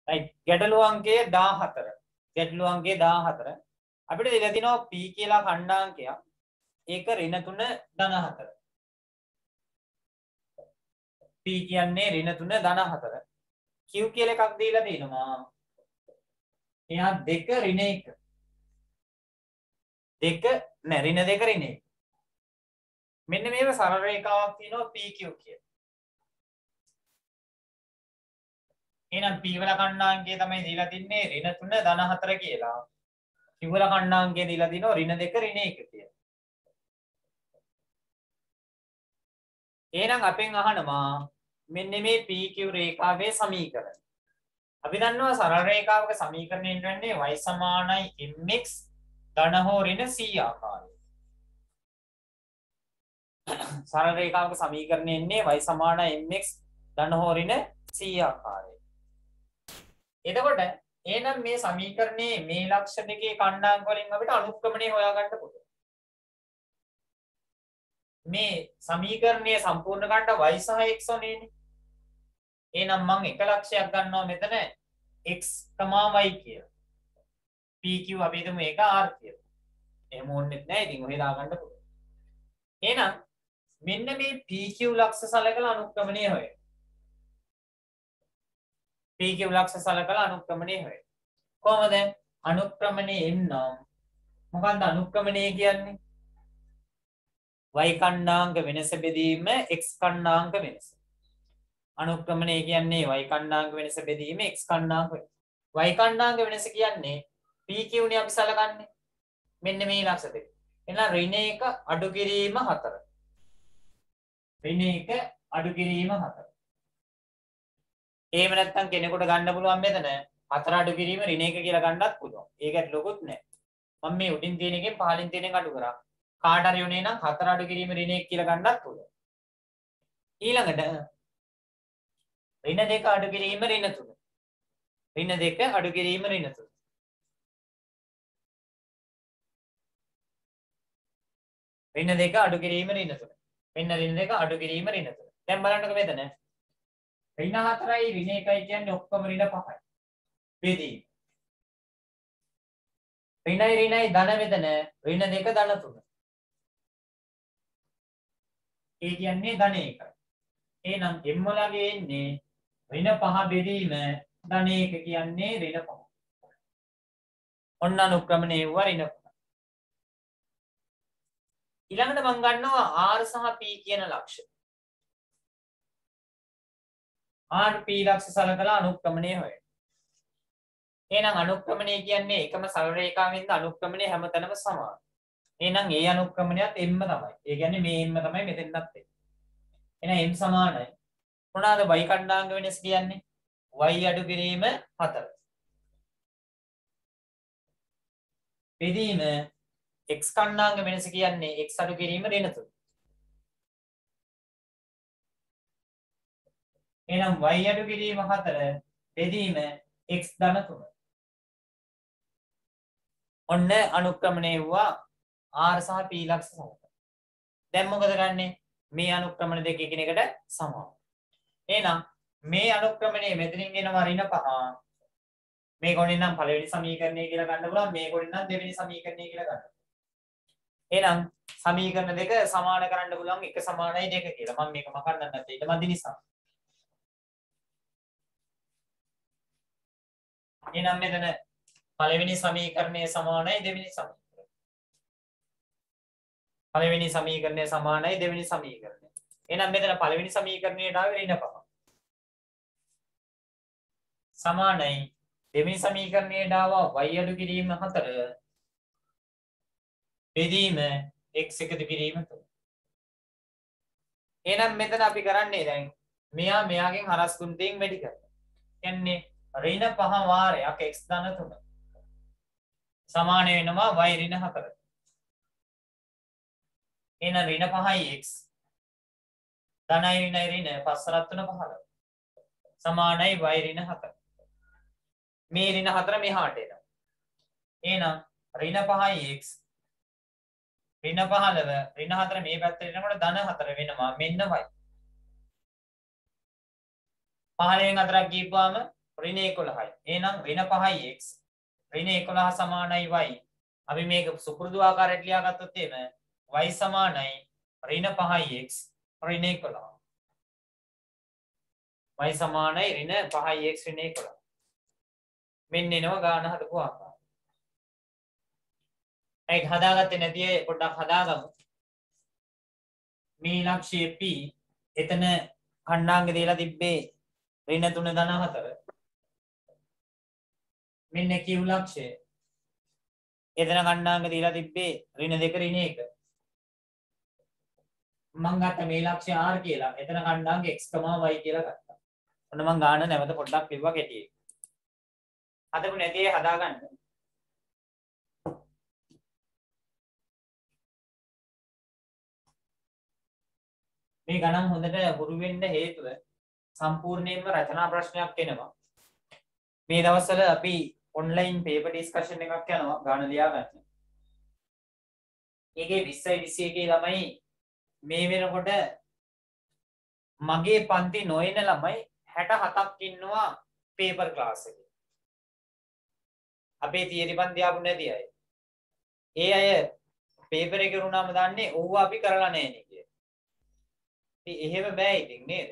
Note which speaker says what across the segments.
Speaker 1: right ගැටළු අංකය 14 ගැටළු අංකය 14 අපිට දෙලා තිනවා p කියලා ඛණ්ඩාංකයක් ඒක ඍණ 3 ධන 4 p කියන්නේ ඍණ 3 ධන 4 q කියලා එකක් දීලා තිනවා එයා 2 ඍණ 1 දෙක නෑ ඍණ 2 ඍණ 1 මෙන්න මේව සරල රේඛාවක් තියෙනවා PQ කියලා. එහෙනම් P වල ඛණ්ඩාංකය තමයි දීලා තින්නේ ඍණ 3 ධන 4 කියලා. Q වල ඛණ්ඩාංකය දීලා තිනවා ඍණ 2 ඍණ 1 කියලා. එහෙනම් අපෙන් අහනවා මෙන්න මේ PQ රේඛාවේ සමීකරණය. අපි දන්නවා සරල රේඛාවක සමීකරණයෙන් වෙන්නේ y සමානයි mx ධන හෝ ඍණ c ආකාරය. සරල රේඛාවක සමීකරණය එන්නේ y සමානයි mx ධන හෝ ඍණ c ආකාරය. එතකොට එහෙනම් මේ සමීකරණයේ මේ ලක්ෂ දෙකේ ඛණ්ඩාංක වලින් අපිට අනුක්‍රමණය හොයාගන්න පුළුවන්. මේ සමීකරණයේ සම්පූර්ණ ගන්න y සහ x ඕනේනේ. එහෙනම් මම එක ලක්ෂයක් ගන්නවා මෙතන x, y කියලා. pq අපි හිතමු ඒක r කියලා. එහෙම ඕනෙත් නැහැ. ඉතින් ඔහෙ දාගන්න පුළුවන්. එහෙනම් මෙන්න මේ PQ ලක්ෂ සලකලා අනුක්‍රමණය හොයන. PQ ලක්ෂ සලකලා අනුක්‍රමණය හොයන. කොහොමද? අනුක්‍රමණය එන්නම්. මොකක්ද අනුක්‍රමණය කියන්නේ? y ඛණ්ඩාංක වෙනස බෙදීම x ඛණ්ඩාංක වෙනස. අනුක්‍රමණය කියන්නේ y ඛණ්ඩාංක වෙනස බෙදීම x ඛණ්ඩාංක වෙනස. y ඛණ්ඩාංක වෙනස කියන්නේ PQ නේ අපි සලකන්නේ. මෙන්න මේ ලක්ෂ දෙක. එහෙනම් ඍණ 1 අඩු කිරීම 4. ඍණ 1 අඩු කිරීම 4. එහෙම නැත්නම් කෙනෙකුට ගන්න පුළුවන් මෙතන 4 අඩු කිරීම ඍණ 1 කියලා ගන්නත් පුළුවන්. ඒකට ලොකුත් නෑ. මම මේ උඩින් තියෙන එකෙන් පහලින් තියෙන එක අඩු කරා. කාට හරි උනේ නම් 4 අඩු කිරීම ඍණ 1 කියලා ගන්නත් පුළුවන්. ඊළඟට ඍණ 2 අඩු කිරීම ඍණ 3. ඍණ 2 අඩු කිරීම ඍණ 3. ඍණ 2 අඩු කිරීම ඍණ 3. මෙන්න ඍණ 2 අඩු කිරීම ඍණ 3. දැන් බලන්නකො මෙතන ඍණ 4යි ඍණ 1යි කියන්නේ ඔක්කොම ඍණ 5යි. බෙදීම. ඍණයි ධන මෙතන ඍණ 2 ධන 3. ඒ කියන්නේ ධන 1යි. එහෙනම් m වලගේ එන්නේ ඍණ 5 බෙදීම ධන 1 කියන්නේ ඍණ 5. ඔන්න අනුක්‍රමණය වුණා ඍණ 5. ඊළඟට මම ගන්නවා R සහ P කියන ලක්ෂ. R P ලක්ෂ සලකලා අනුක්‍රමණය හොයන. එහෙනම් අනුක්‍රමණය කියන්නේ එකම සරල රේඛාවෙන්ද අනුක්‍රමණය හැමතැනම සමානයි. එහෙනම් ඒ අනුක්‍රමණයත් m තමයි. ඒ කියන්නේ මේ m තමයි මෙතෙන්වත් එන්නේ. එහෙනම් m සමානයි. මොනවාද y ඛණ්ඩාංග වෙනස කියන්නේ? y අඩු කිරීම 4. බෙදීම x ඛණ්ඩාංග වෙනස කියන්නේ x අඩු කිරීම ඍණ 3. එහෙනම් y අඩු කිරීම 4 බෙදීම x ධන 3. ඔන්න අනුක්‍රමණය වුණා r සහ p ලක්ෂ සමග. දැන් මොකද ගන්නෙ? මේ අනුක්‍රමණ දෙක එකිනෙකට සමානයි. එහෙනම් මේ අනුක්‍රමණය මෙතනින් එනවා ඍණ 5. මේ කොටින් නම් පළවෙනි සමීකරණය කියලා ගන්න පුළුවන්. මේ කොටින් නම් දෙවෙනි සමීකරණය කියලා ගන්න. එහෙනම් සමීකරණ දෙක සමාන කරන්න පුළුවන් එක සමානයි දෙක කියලා. මම මේක මකන්නත් නැත්නම් ඊට මදි නිසා. එහෙනම් මෙතන පළවෙනි සමීකරණය සමානයි දෙවෙනි සමීකරණය. පළවෙනි සමීකරණය සමානයි දෙවෙනි සමීකරණය. එහෙනම් මෙතන පළවෙනි සමීකරණයට ආවේ ඍණ 5. සමානයි දෙවෙනි සමීකරණයට ආවා y අඩු කිරීම 4 බෙදීම x එකතු කිරීම 3. එහෙනම් මෙතන අපි කරන්නේ දැන් මෙයාගෙන් හරස් ගුණයෙන් වැඩි කරනවා. කියන්නේ ඍණ 5 වාරයක් x ධන 3 සමාන වෙනවා y ඍණ 4. එහෙනම් ඍණ 5යි x ධනයි ඍණයි ඍණ 5 3 15 සමානයි y ඍණ 4. මේ ඍණ 4 මෙහාට එනවා. එහෙනම් ඍණ 5යි x ඍණ 15 ඍණ 4 මේ පැත්තට එනකොට ධන 4 වෙනවා මෙන්න y. 15න් 4ක් ගිහුවාම ඍණ 11යි. එහෙනම් ඍණ 5යි x. ඍණ 11 සමානයි y. අපි මේක සුපුරුදු ආකාරයට ලියාගත්තොත් එහෙම y සමානයි ඍණ 5යි x ඍණ 11. y සමානයි ඍණ 5යි x ඍණ 11. මෙන්න එනවා ගාන හදපු ආකාරය. ඒක හදාගත්තේ නැති අය පොඩ්ඩක් හදාගමු. මේ ලක්ෂයේ p එතන ඛණ්ඩාංග දීලා තිබ්බේ ඍණ 3 ධන 4. මෙන්න q ලක්ෂය. එතන ඛණ්ඩාංග දීලා තිබ්බේ ඍණ 2 ඍණ 1. මම ගත්ත මේ ලක්ෂය r කියලා. එතන ඛණ්ඩාංග x, y කියලා ගත්තා. ඔන්න මම ගාන නැවත පොඩ්ඩක් ලිව්වා කෙටියෙන්. හදපු නැති අය හදාගන්න. මේ ගණන් හොඳට හුරු වෙන්න හේතුව සම්පූර්ණයෙන්ම රචනා ප්‍රශ්නයක් එනවා. මේ දවස්වල අපි ඔන්ලයින් පේපර් ඩිස්කෂන් එකක් යනවා ගාන ලියා ගන්න. ඒකේ 20යි 21 ළමයි මේ වෙනකොට මගේ පන්ති නොයන ළමයි 67ක් ඉන්නවා පේපර් ක්ලාස් එකේ. අපේ තියරි පන්ති ආපු නැති අය. ඒ අය පේපර් එක කරුණාම දන්නේ ඕව අපි කරලා නැහැ නේ කිය. ඉතින් එහෙම බෑ ඉතින් නේද?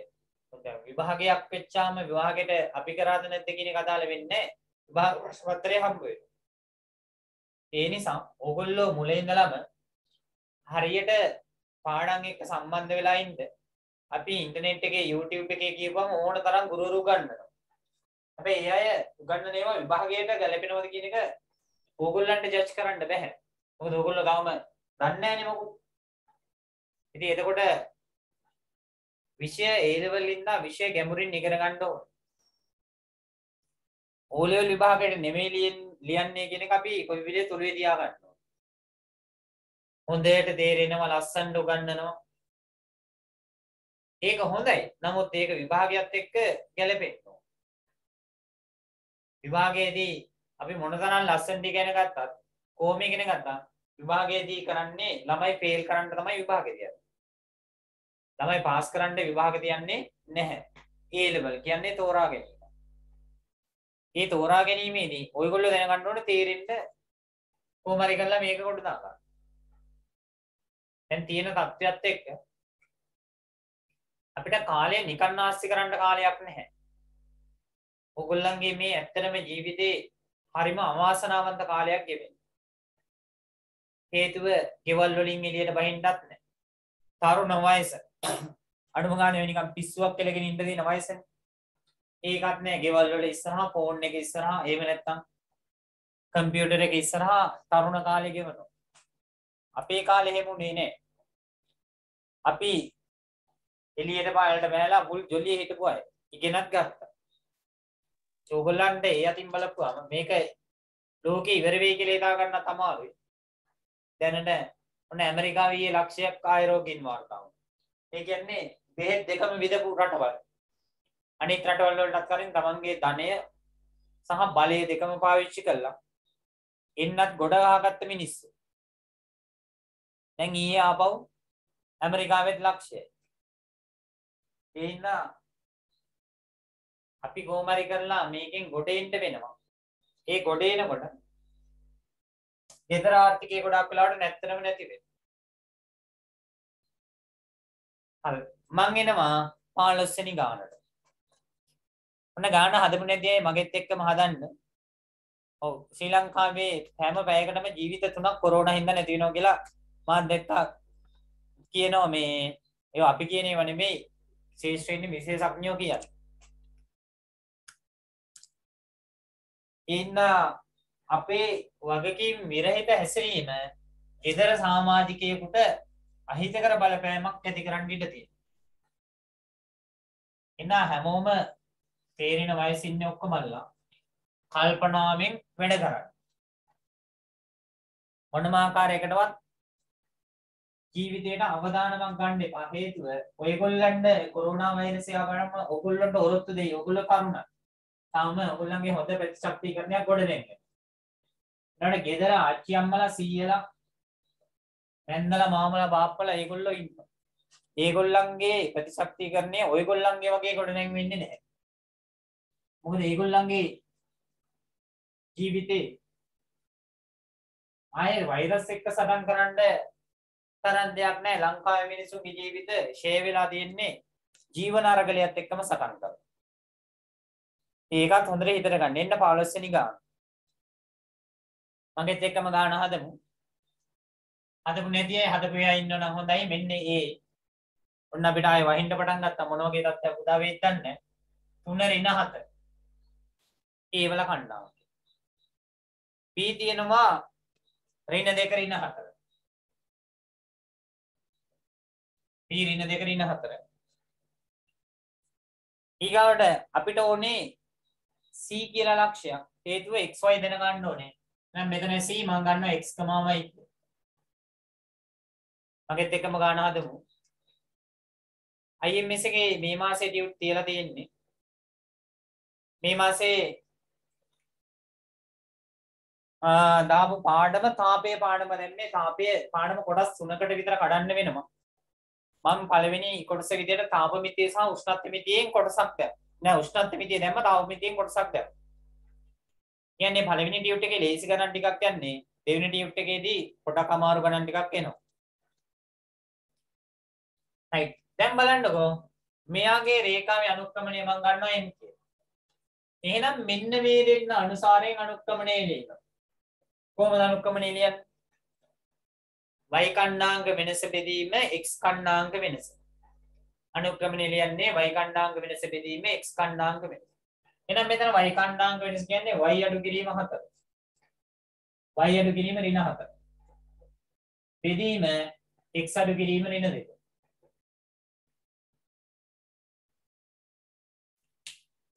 Speaker 1: දැන් විභාගයක් වෙච්චාම විභාගෙට අපි කරාද නැද්ද කියන එක අදාළ වෙන්නේ නැහැ. විභාග ප්‍රශ්න පත්‍රය හම්බ වෙනවා. ඒ නිසා ඕගොල්ලෝ මුලින් ඉඳලම හරියට පාඩම් එක්ක සම්බන්ධ වෙලා ඉන්න. අපි ඉන්ටර්නෙට් එකේ YouTube එකේ කියපුවම ඕන තරම් ගුරුවරු උගන්වනවා. හැබැයි ඒ අය උගන්වන ඒවා විභාගයට ගැලපෙනවද කියන එක ඕගොල්ලන්ට ජජ් කරන්න බෑ. මොකද ඕගොල්ලෝ තාම දන්නේ නැහැනේ මොකද. ඉතින් එතකොට විෂය A level ඉඳන් විෂය ගැඹුරින් ඉගෙන ගන්න ඕන. O level විභාගයට නෙමෙයි ලියන්නේ කියන එක අපි කොයි විදිහේ තුරුවේ තියා ගන්න ඕන. හොඳට තේරෙනවා ලස්සනට උගන්වනවා. ඒක හොඳයි. නමුත් ඒක විභාගයත් එක්ක ගැලපෙන්න ඕන. විභාගයේදී අපි මොනතරම් ලස්සනට ඉගෙන ගත්තත් කොහොම ඉගෙන ගත්තත් විභාගයේදී කරන්නේ ළමයි ෆේල් කරන්න තමයි විභාගෙ තියන්නේ. ළමයි පාස් කරන්න විභාග තියන්නේ නැහැ. A level කියන්නේ තෝරා ගැනීම. මේ තෝරා ගැනීමේදී ඔයගොල්ලෝ දැනගන්න ඕනේ තේරෙන්න කොහොම හරි කරලා මේක කොට දාගන්න. දැන් තියෙන තත්ත්වයක් එක්ක අපිට කාලය නිකන් නාස්ති කරන්න කාලයක් නැහැ. ඔයගොල්ලන්ගේ මේ ඇත්තටම ජීවිතේ හරිම අවාසනාවන්ත කාලයක් ගෙවෙන්නේ. හේතුව ගෙවල් වලින් එළියට බහින්නත් නැහැ. තරුණ වයස. අඩුම ගානේ නිකන් පිස්සුවක් කෙලගෙන ඉන්න දින වයසනේ. ඒකත් නෑ ගෙවල් වල ඉස්සරහා ෆෝන් එක ඉස්සරහා එහෙම නැත්තම් කම්පියුටර් එක ඉස්සරහා තරුණ කාලේ ගෙවනවා. අපේ කාලේ එහෙම උනේ නෑ. අපි එළියට පායලට බෑලා මුල් ජොලියේ හිටපු අය ඉගෙනත් ගත්තා. ඕගොල්ලන්ට ඒ අතින් බලපුවාම මේක ලෝකේ ඉවර වෙයි කියලා හිතා ගන්න අමාරුයි. දැනට ඔන්න ඇමරිකාවේ ඊයේ ලක්ෂයක් ආය රෝගීන් වාර්තා වුණා. ඒ කියන්නේ බෙහෙත් දෙකම විදපු රටවල්. අනිත් රටවල් වලටත් කලින් තමන්ගේ ධනය සහ බලය දෙකම පාවිච්චි කළා. එන්නත් ගොඩ ගහගත්ත මිනිස්සු. දැන් ඊයේ ආපහු ඇමරිකාවෙත් ලක්ෂයයි. ඒ හින්දා අපි කොහොම හරි කරලා මේකෙන් ගොඩ එන්න වෙනවා. ඒ ගොඩ එනකොට ගෙදර ආර්ථිකය ගොඩක් වෙලාවට නැත්තනම නැති වෙනවා. හරි. මං එනවා 15 වෙනි ගානට. ඔන්න ගාන හදපු නැති අය මගෙත් එක්කම හදන්න. ඔව් ශ්‍රී ලංකාවේ හැම පැයකටම ජීවිත 3ක් කොරෝනා හින්දා නැති වෙනවා කියලා මම දැක්කා. කියනවා මේ ඒවා අපි කියන ඒවා නෙමෙයි ශාස්ත්‍රීය විශේෂඥයෝ කියන්නේ. ඉන්න අපේ වගකීම් විරහිත හැසිරීම ඊතර සමාජිකයෙකුට අහිතකර බලපෑමක් ඇති කරන්න ඉඩ තියෙනවා. ඉන්න හැමෝම තේරෙන වයසින් ඉන්නේ ඔක්කොමලා කල්පනාවෙන් වැඩ කරන්නේ. මොනම ආකාරයකටවත් ජීවිතේට අවදානමක් ගන්න එපා. හේතුව ඔයගොල්ලන්ට කොරෝනා වෛරසය ආවම ඔයගොල්ලන්ට ඔරොත්තු දෙයි. ඔයගොල්ලෝ කරුණා. තාම ඔයගොල්ලන්ගේ හොඳ ප්‍රතිශක්තිකරණයක් ගොඩ දෙන්න. ඊළඟට ගෙදර ආච්චි අම්මලා සීයලා නැන්දලා මාමලා බාප්පලා ඒගොල්ලෝ ඉන්නවා. ඒගොල්ලන්ගේ ප්‍රතිශක්තිකරණය ඔයගොල්ලන්ගේ වගේ ගොඩ නැගෙන්නේ නැහැ. මොකද ඒගොල්ලන්ගේ ජීවිතේ ආයේ වෛරස් එක්ක සටන් කරන්න තරම් දෙයක් නැහැ. ලංකාවේ මිනිස්සුන්ගේ ජීවිත ෂේ වෙලා තියෙන්නේ ජීවන අරගලයත් එක්කම සටන් කරලා. ඒකත් හොඳට හිතට ගන්න. එන්න 15 වෙනි ගාන. මගෙත් එක්කම ගාන හදමු. හදපු නැති අය හදපු අය ඉන්නවනම් හොඳයි. මෙන්න ඒ ඔන්න අපිට ආයේ වහින්න පටන් ගත්තා. මොන වගේ තත්ත්වයක් උදා වෙයිද දන්නේ නැහැ. 3 ඍණ 7. ඒවල කණ්ඩායම. B තියෙනවා ඍණ 2 ඍණ 4. B ඍණ 2 ඍණ 4. ඊගාවට අපිට ඕනේ C කියලා ලක්ෂයක්. හේතුව xy දෙන ගන්න ඕනේ. දැන් මෙතන C මම ගන්නවා x, y. මගෙත් එකම ගාන හදමු. IMS එකේ මේ මාසේ ඩියුට් තියලා තියෙන්නේ. මේ මාසේ දාපු පාඩම තාපයේ පාඩම දැම්මේ. තාපයේ පාඩම කොටස් 3කට විතර කඩන්න වෙනවා. මම පළවෙනි කොටස විදියට තාප මිතිය සහ උෂ්ණත්ව මිතියෙන් කොටසක් දැම්මා. නෑ උෂ්ණත්ව මිතිය දැම්ම තාප මිතියෙන් කොටසක් දැම්මා. කියන්නේ පළවෙනි ඩියුට් එකේ ලේසි ගණන් ටිකක් යන්නේ. දෙවෙනි ඩියුට් එකේදී පොඩක් අමාරු ගණන් ටිකක් එනවා. right. දැන් බලන්නකෝ. මෙයාගේ රේඛාවේ අනුක්‍රමණය මම ගන්නවා m කියලා. එහෙනම් මෙන්න මේ දෙන්න අනුසාරයෙන් අනුක්‍රමණය ලියනවා. කොහොමද අනුක්‍රමණය ලියන්නේ? y කණ්ඩාංග වෙනස බෙදීම x කණ්ඩාංග වෙනස. අනුක්‍රමණය ලියන්නේ y කණ්ඩාංග වෙනස බෙදීම x කණ්ඩාංග වෙනස. එහෙනම් මෙතන y කණ්ඩාංග වෙනස කියන්නේ y අඩු කිරීම 4. y අඩු කිරීම ඍණ 4. බෙදීම x අඩු කිරීම ඍණ 2.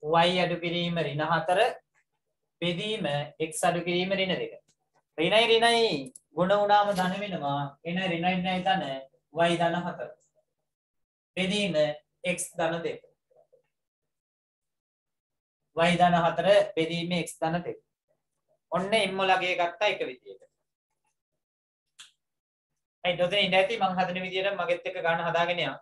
Speaker 1: y අඩු කිරීම ඍණ 4 බෙදීම x අඩු කිරීම ඍණ 2. ඍණයි ගුණ වුණාම ධන වෙනවා. එන ඍණයි ධන y ධන 4. බෙදීම x ධන 2. y ධන 4 බෙදීම x ධන 2. ඔන්න m ලගේ ගත්තා එක විදියට. ඒ දොතේ ඉඳ ඇති මම හදන විදියට මගෙත් එක්ක ගන්න හදාගෙන යන්න.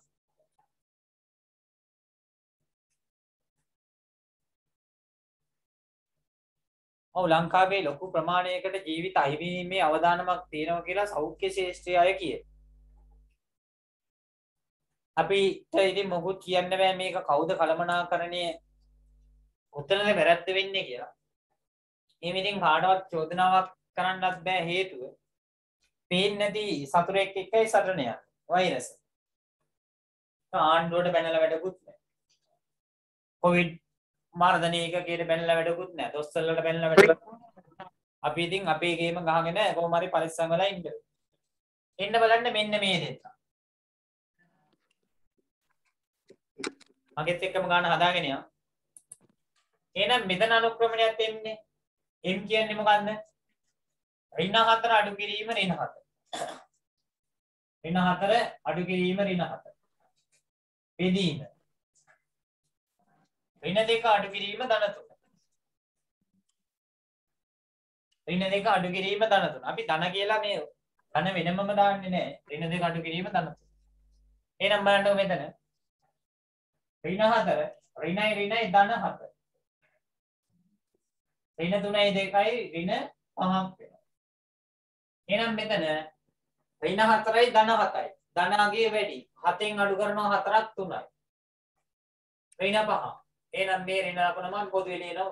Speaker 1: ඔව් ලංකාවේ ලොකු ප්‍රමාණයකට ජීවිත අහිමිවීමේ අවදානමක් තියෙනවා කියලා සෞඛ්‍ය ශාස්ත්‍රයේ අය කියයි. අපිට ඉතින් මොකුත් කියන්න බෑ මේක කවුද කළමනාකරණය උත්තරනේ වැරද්ද වෙන්නේ කියලා. එහෙම ඉතින් කාටවත් චෝදනාවක් කරන්නත් බෑ හේතුව පේන්නේ නැති සතුරෙක් එක්කයි සටන යන්නේ වෛරස්. ආණ්ඩුවට බැනලා වැඩකුත් නැහැ. කොවිඩ් මාර්ධනය එකකේට බැනලා වැඩකුත් නැහැ. දොස්තරලට බැනලා වැඩකුත් නැහැ. අපි ඉතින් අපේ ගේම ගහගෙන කොහොම හරි පරිස්සම් වෙලා ඉන්න. එන්න බලන්න මෙන්න මේ දෙන්න. මගෙත් එක්කම ගන්න හදාගෙන යන්න. එහෙනම් මෙතන අනුක්‍රමණයත් එන්නේ. m කියන්නේ මොකන්ද? ඍණ 4 අඩු කිරීම ඍණ 4. ඍණ 4 අඩු කිරීම ඍණ 4. බෙදීම ඍණ 2 අඩු කිරීම ධන 3. ඍණ 2 අඩු කිරීම ධන 3. අපි ධන කියලා මේ ධන වෙනමම දාන්නේ නැහැ. ඍණ 2 අඩු කිරීම ධන 3. එහෙනම් බලන්න මෙතන ඍණ 4 ඍණයි ධන 7. ඍණ 3යි 2යි ඍණ 5ක් වෙනවා. එහෙනම් මෙතන ඍණ 4යි ධන 7යි. ධනගේ වැඩි. 7න් අඩු කරනවා 4ක් 3යි. ඍණ 5. එහෙනම් මේ ඍණ ලකුණ මම පොදුවේ ලියනවා.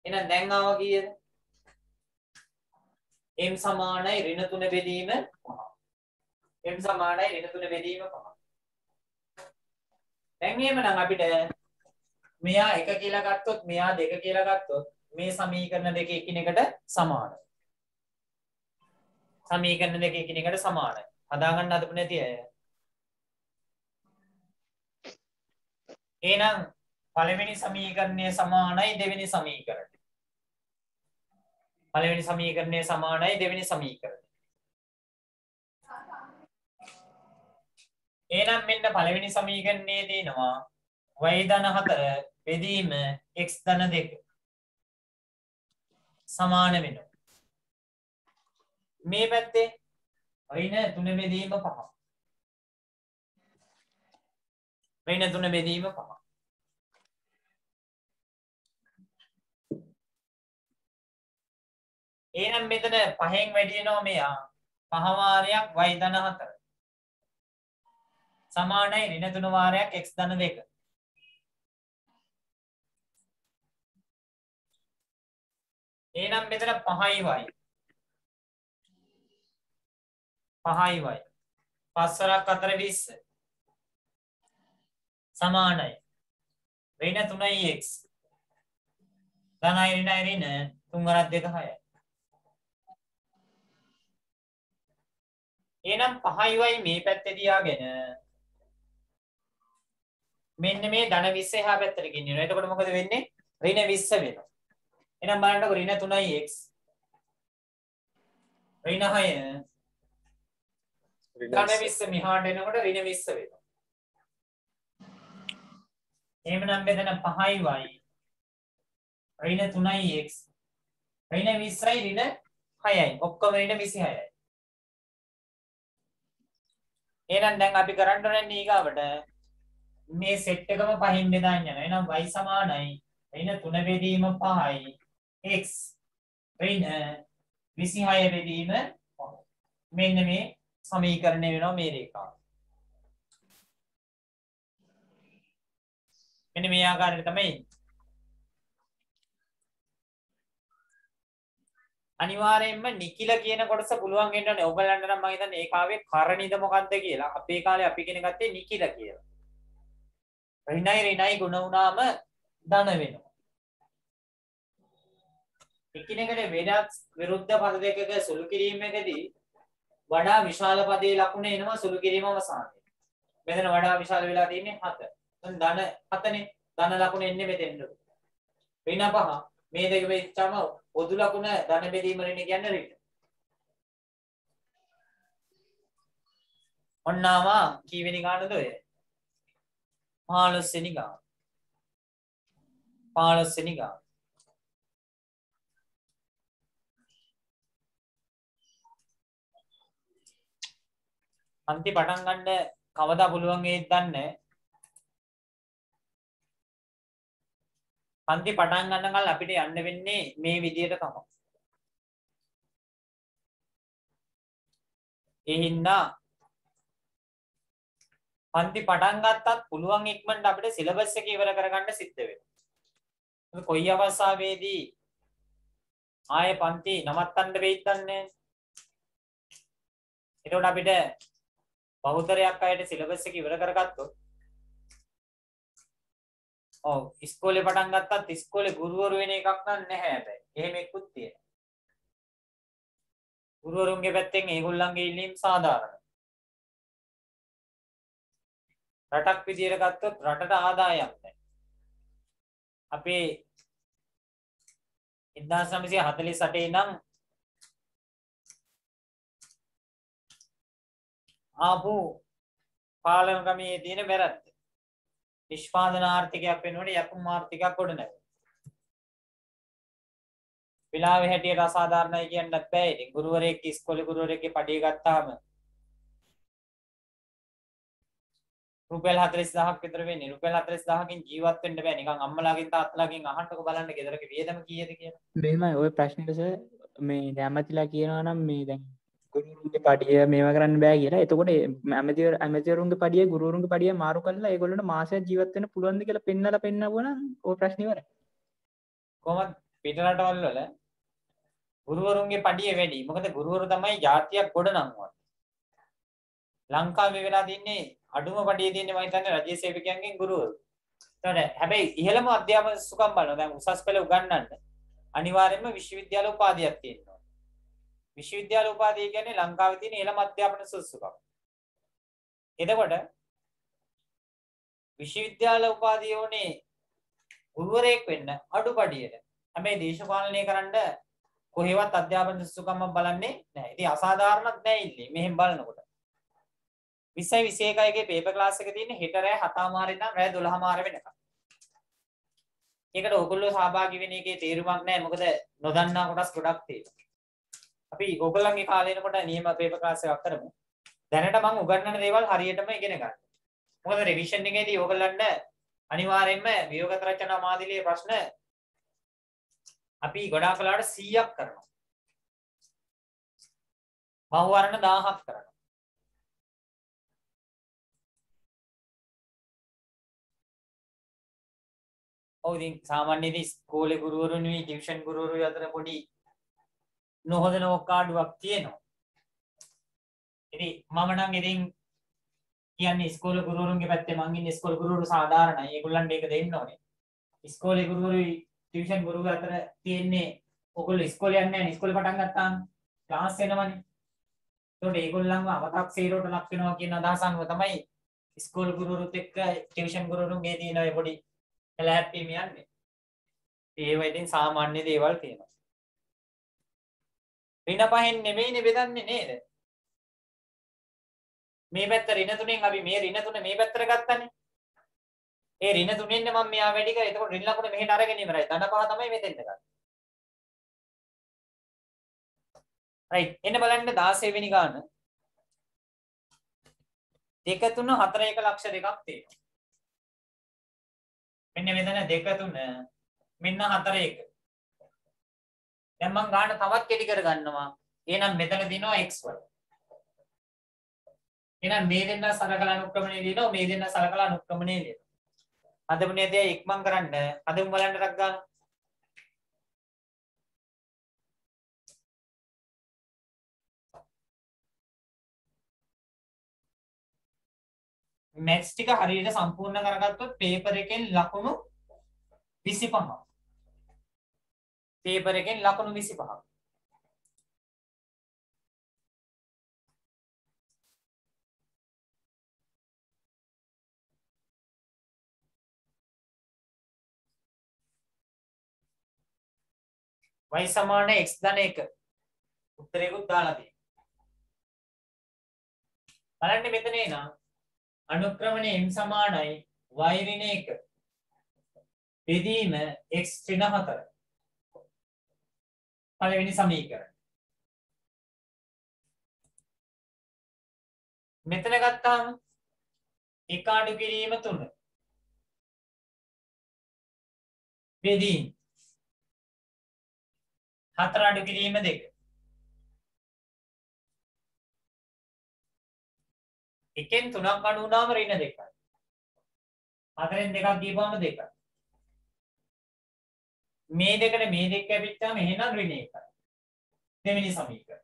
Speaker 1: එහෙනම් දැන් ආවා කීයද? m සමානයි ඍණ 3 බෙදීම 5. m සමානයි ඍණ 3 බෙදීම 5. දැන් එහෙමනම් අපිට මෙයා 1 කියලා ගත්තොත් මෙයා 2 කියලා ගත්තොත් මේ සමීකරණ දෙක එකිනෙකට සමානයි. සමීකරණ දෙක එකිනෙකට සමානයි. හදාගන්න හදපු නැති අය. එහෙනම් පළවෙනි සමීකරණය සමානයි දෙවෙනි සමීකරණය. පළවෙනි සමීකරණය සමානයි දෙවෙනි සමීකරණය. එහෙනම් මෙන්න පළවෙනි සමීකරණයේ තියෙනවා y ධන 4 බෙදීම x ධන 2 සමාන වෙනවා. මේ පැත්තේ ඍණ 3 බෙදීම 5. ඍණ 3 බෙදීම 5. එහෙනම් මෙතන 5න් වැඩි වෙනවා මෙයා 5 වාරයක් y ධන 4 සමානයි ඍණ 3 වාරයක් x ධන 2. එහෙනම් මෙතන 5යි y 5යි y 5 වරක් 4 20 සමානයි ඍණ 3යි x ධනයි ඍණයි ඍණ 3 වරක් 2 6යි. එහෙනම් 5යි y මේ පැත්තේ තියාගෙන මෙන්න මේ ධන 20 එහා පැත්තට ගෙනියනවා. එතකොට මොකද වෙන්නේ? ඍණ 20 වෙනවා. එහෙනම් බලන්නකො ඍණ 3යි x ඍණ 6 ධන 20 මෙහාට එනකොට ඍණ 20 වෙනවා. එහෙමනම් මෙතන 5යි y ඍණ 3යි x ඍණ 20යි ඍණ 6යි ඔක්කොම ඍණ 26යි. එහෙනම් දැන් අපි කරන්න ඕනේ ඊගාවට මේ සෙට් එකම පහින් බෙදාන්න යනවා. එහෙනම් y සමානයි ඍණ 3 බෙදීම 5යි x ඍණ 26 බෙදීම 5. මෙන්න මේ සමීකරණය වෙනවා මේ රේඛාව. මෙන්න මේ ආකාරයට තමයි අනිවාර්යයෙන්ම නිකිල කියන කොටස පුළුවන් වෙන්නේ ඔයගලන්ට නම් මම හිතන්නේ ඒ කාවේ කරණිද මොකද්ද කියලා. අපේ කාලේ අපි ඉගෙන ගත්තේ නිකිල කියලා. ඍණයි ගුණ වුණාම ධන වෙනවා. එකිනෙකට වෙනස් විරුද්ධ පද දෙකක සුළු කිරීමකදී වඩා විශාල පදයේ ලකුණ එනවා සුළු කිරීම අවසානයේ. මෙතන වඩා විශාල වෙලා තියෙන්නේ 7. දැන් ධන 7නේ. ධන ලකුණ එන්නේ මෙතෙන්ට. ඍණ 5 මේ දෙක වෙච්චාම පොදු ලකුණ ධන බෙදීම ඍණ කියන්නේ ඍණ. ඔන්නාම කීවෙනි ගානද ඔය? 15 වෙනි ගාන. 15 වෙනි ගාන. අන්ති පටන් ගන්න කවදා පුළුවන් වේද දන්නේ. අන්ති පටන් ගන්නකල් අපිට යන්න වෙන්නේ මේ විදියට තමයි. ඒ හින්දා පන්ති පටන් ගත්තත් පුළුවන් ඉක්මනට අපිට සිලබස් එක ඉවර කරගන්න සිද්ධ වෙනවා. කොයි අවස්ථාවේදී ආයේ පන්ති නවත්තන්න වෙයිද දන්නේ. එතකොට අපිට බහුතරයක් අයට සිලබස් එක ඉවර කරගත්තොත් ඔව් ඉස්කෝලේ පටන් ගත්තත් ඉස්කෝලේ ගුරුවරු වෙන එකක් නැහැ හැබැයි. එහෙම එක්කුත් තියෙනවා. ගුරුවරුන්ගේ පැත්තෙන් ඒගොල්ලන්ගේ ඉල්ලීම් සාධාරණයි. රටක් විදියට ගත්තොත් රටට ආදායම් නැහැ. අපේ 1948 ඉඳන් ආපු පාලන ක්‍රමයේ තියෙන වැරද්ද. නිෂ්පාදන ආර්ථිකයක් වෙනකොට යකුම් ආර්ථිකයක් ගොඩ නැගෙනවා. විලාවේ හැටියට අසාධාරණයි කියන්නත් බෑ. ඉතින් ගුරුවරයෙක් ඉස්කෝලේ ගුරුවරයෙක්ගේ පඩිය ගත්තාම රුපියල් 40000ක් විතර වෙන්නේ. රුපියල් 40000කින් ජීවත් වෙන්න බෑ. නිකන් අම්මලාගෙන් තාත්තලාගෙන් අහන්නකො බලන්න ගෙදරක වියදම කීයද කියලා.
Speaker 2: මෙහෙමයි ওই ප්‍රශ්නෙට සර් මේ දැමතිලා කියනවා නම් මේ දැන් ගුරුවරුන්ගේ පඩිය මේවා කරන්න බෑ කියලා. එතකොට ඇමතිවරුන්ගේ පඩිය ගුරුවරුන්ගේ පඩිය මාරු කරලා ඒගොල්ලන්ට මාසයක් ජීවත් වෙන්න පුළුවන්ද කියලා පෙන්නනවා නම් ওই ප්‍රශ්නේ ඉවරයි.
Speaker 1: කොහොමද පිට රටවල් වල ගුරුවරුන්ගේ පඩිය වැඩි. මොකද ගුරුවරු තමයි ජාතියක් ගොඩනංවන්නේ. ලංකාවේ වෙලා තින්නේ අඩුම පඩිය තියෙන්නේ මම හිතන්නේ රජයේ සේවකයන්ගෙන් ගුරුවරු. ඒතකොට හැබැයි ඉහළම අධ්‍යාපන සුසුකම් බලනවා. දැන් උසස් පෙළ උගන්වන්න අනිවාර්යයෙන්ම විශ්වවිද්‍යාල උපාධියක් තියෙනවා. විශ්වවිද්‍යාල උපාධිය කියන්නේ ලංකාවේ තියෙන ඉහළම අධ්‍යාපන සුසුකම්. එතකොට විශ්වවිද්‍යාල උපාධිය උනේ ගුරුවරයෙක් වෙන්න අඩු පඩියට. හැබැයි දේශපාලනය කරන්න කොහෙවත් අධ්‍යාපන සුසුකම් බලන්නේ නැහැ. ඉතින් අසාධාරණත් නැහැ ඉන්නේ. මෙහෙම බලනකොට 20 21 ගේ පේපර් ක්ලාස් එක තියෙන්නේ හෙට රෑ 7:00 ඉඳන් රෑ 12:00 වෙනකම්. ඒකට ඔයගොල්ලෝ සහභාගී වෙන එකේ තේරුමක් නැහැ. මොකද නොදන්නා කොටස් ගොඩක් තියෙනවා. අපි ඔයගොල්ලන්ගේ කාලේ එනකොට නියම පේපර් ක්ලාස් එකක් කරමු. දැනට මම උගන්වන දේවල් හරියටම ඉගෙන ගන්න. මොකද රිවිෂන් එකේදී ඔයගොල්ලන්ට අනිවාර්යයෙන්ම වියෝගත රචනා මාදිලියේ ප්‍රශ්න අපි ගොඩාක් වෙලාවට 100ක් කරනවා. බහු වර්ණ 1000ක් කරනවා. ඔව් ඉතින් සාමාන්‍යයෙන් ඉස්කෝලේ ගුරුවරුන්ගේ ටියුෂන් ගුරුවරු අතර පොඩි නොහොදන ඔක්කාඩුවක් තියෙනවා. ඉතින් මම නම් ඉතින් කියන්නේ ඉස්කෝලේ ගුරුවරුන්ගේ පැත්තේ මං ඉන්නේ ඉස්කෝලේ ගුරුවරු සාධාරණයි. ඒගොල්ලන්ට ඒක දෙන්න ඕනේ. ඉස්කෝලේ ගුරුවරුයි ටියුෂන් ගුරුවරු අතර තියෙන්නේ ඔයගොල්ලෝ ඉස්කෝලේ යන්නේ නැහැ. ඉස්කෝලේ පටන් ගත්තාම ක්ලාස් වෙනවනේ. ඒකට ඒගොල්ලන්ව අව탁සීරුවට ලක් වෙනවා කියන අදහස අනුව තමයි ඉස්කෝලේ ගුරුවරුත් එක්ක ටියුෂන් ගුරුවරුන්ගේ තියෙන ඔය පොඩි කලහප්පීම යන්නේ. ඒව ඉතින් සාමාන්‍ය දේවල් තියෙනවා. ඍණ පහෙන් නෙමෙයිනේ බෙදන්නේ නේද? මේ පැත්ත ඍණ තුනෙන් අපි මේ ඍණ තුන මේ පැත්තට ගත්තනේ. ඒ ඍණ තුනෙන් මම මෙයා වැඩි කරා. එතකොට ඍණ ලකුණ මෙහෙට අරගෙන ඉවරයි. ධන පහ තමයි මෙතෙන්ට ගන්න. right. එන්න බලන්න 16 වෙනි ගාන. 2 3 4 1 ලක්ෂ දෙකක් තියෙනවා. මෙන්න මෙතන 2 3 මෙන්න 4 1. දැන් මම ගාන තවත් කෙටි කර ගන්නවා. එහෙනම් මෙතන දිනවා x1. එහෙනම් මේ දෙන්න සලකලා අනුක්‍රමණය ලියනවා මේ දෙන්න සලකලා අනුක්‍රමණය ලියනවා. අදමුනේ දෙය ඉක්මන් කරන්න අදමු බලන්න රක් ගන්න. මැත්ස් ටික හරියට සම්පූර්ණ කරගත්තොත් පේපර් එකෙන් ලකුණු 25ක්. පේපර් එකෙන් ලකුණු 25ක්. y සමාන x ධන 1. උත්තරේකුත් දාලා තියෙනවා. බලන්න මෙතන එන අනුක්‍රමණය m සමානයි y ඍණ 1 බෙදීම x ඍණ 4. පළවෙනි සමීකරණය. මෙතන ගත්තාම එක අඩු කිරීම 3 බෙදීම 4 අඩු කිරීම 2. එකෙන් 3ක් අඩු වුණාම ඍණ 2යි. 4ෙන් 2ක් දීපුවම 2යි. මේ දෙකට මේ දෙක කැපිච්චාම එහෙනම් ඍණ 1යි. දෙවෙනි සමීකරණය.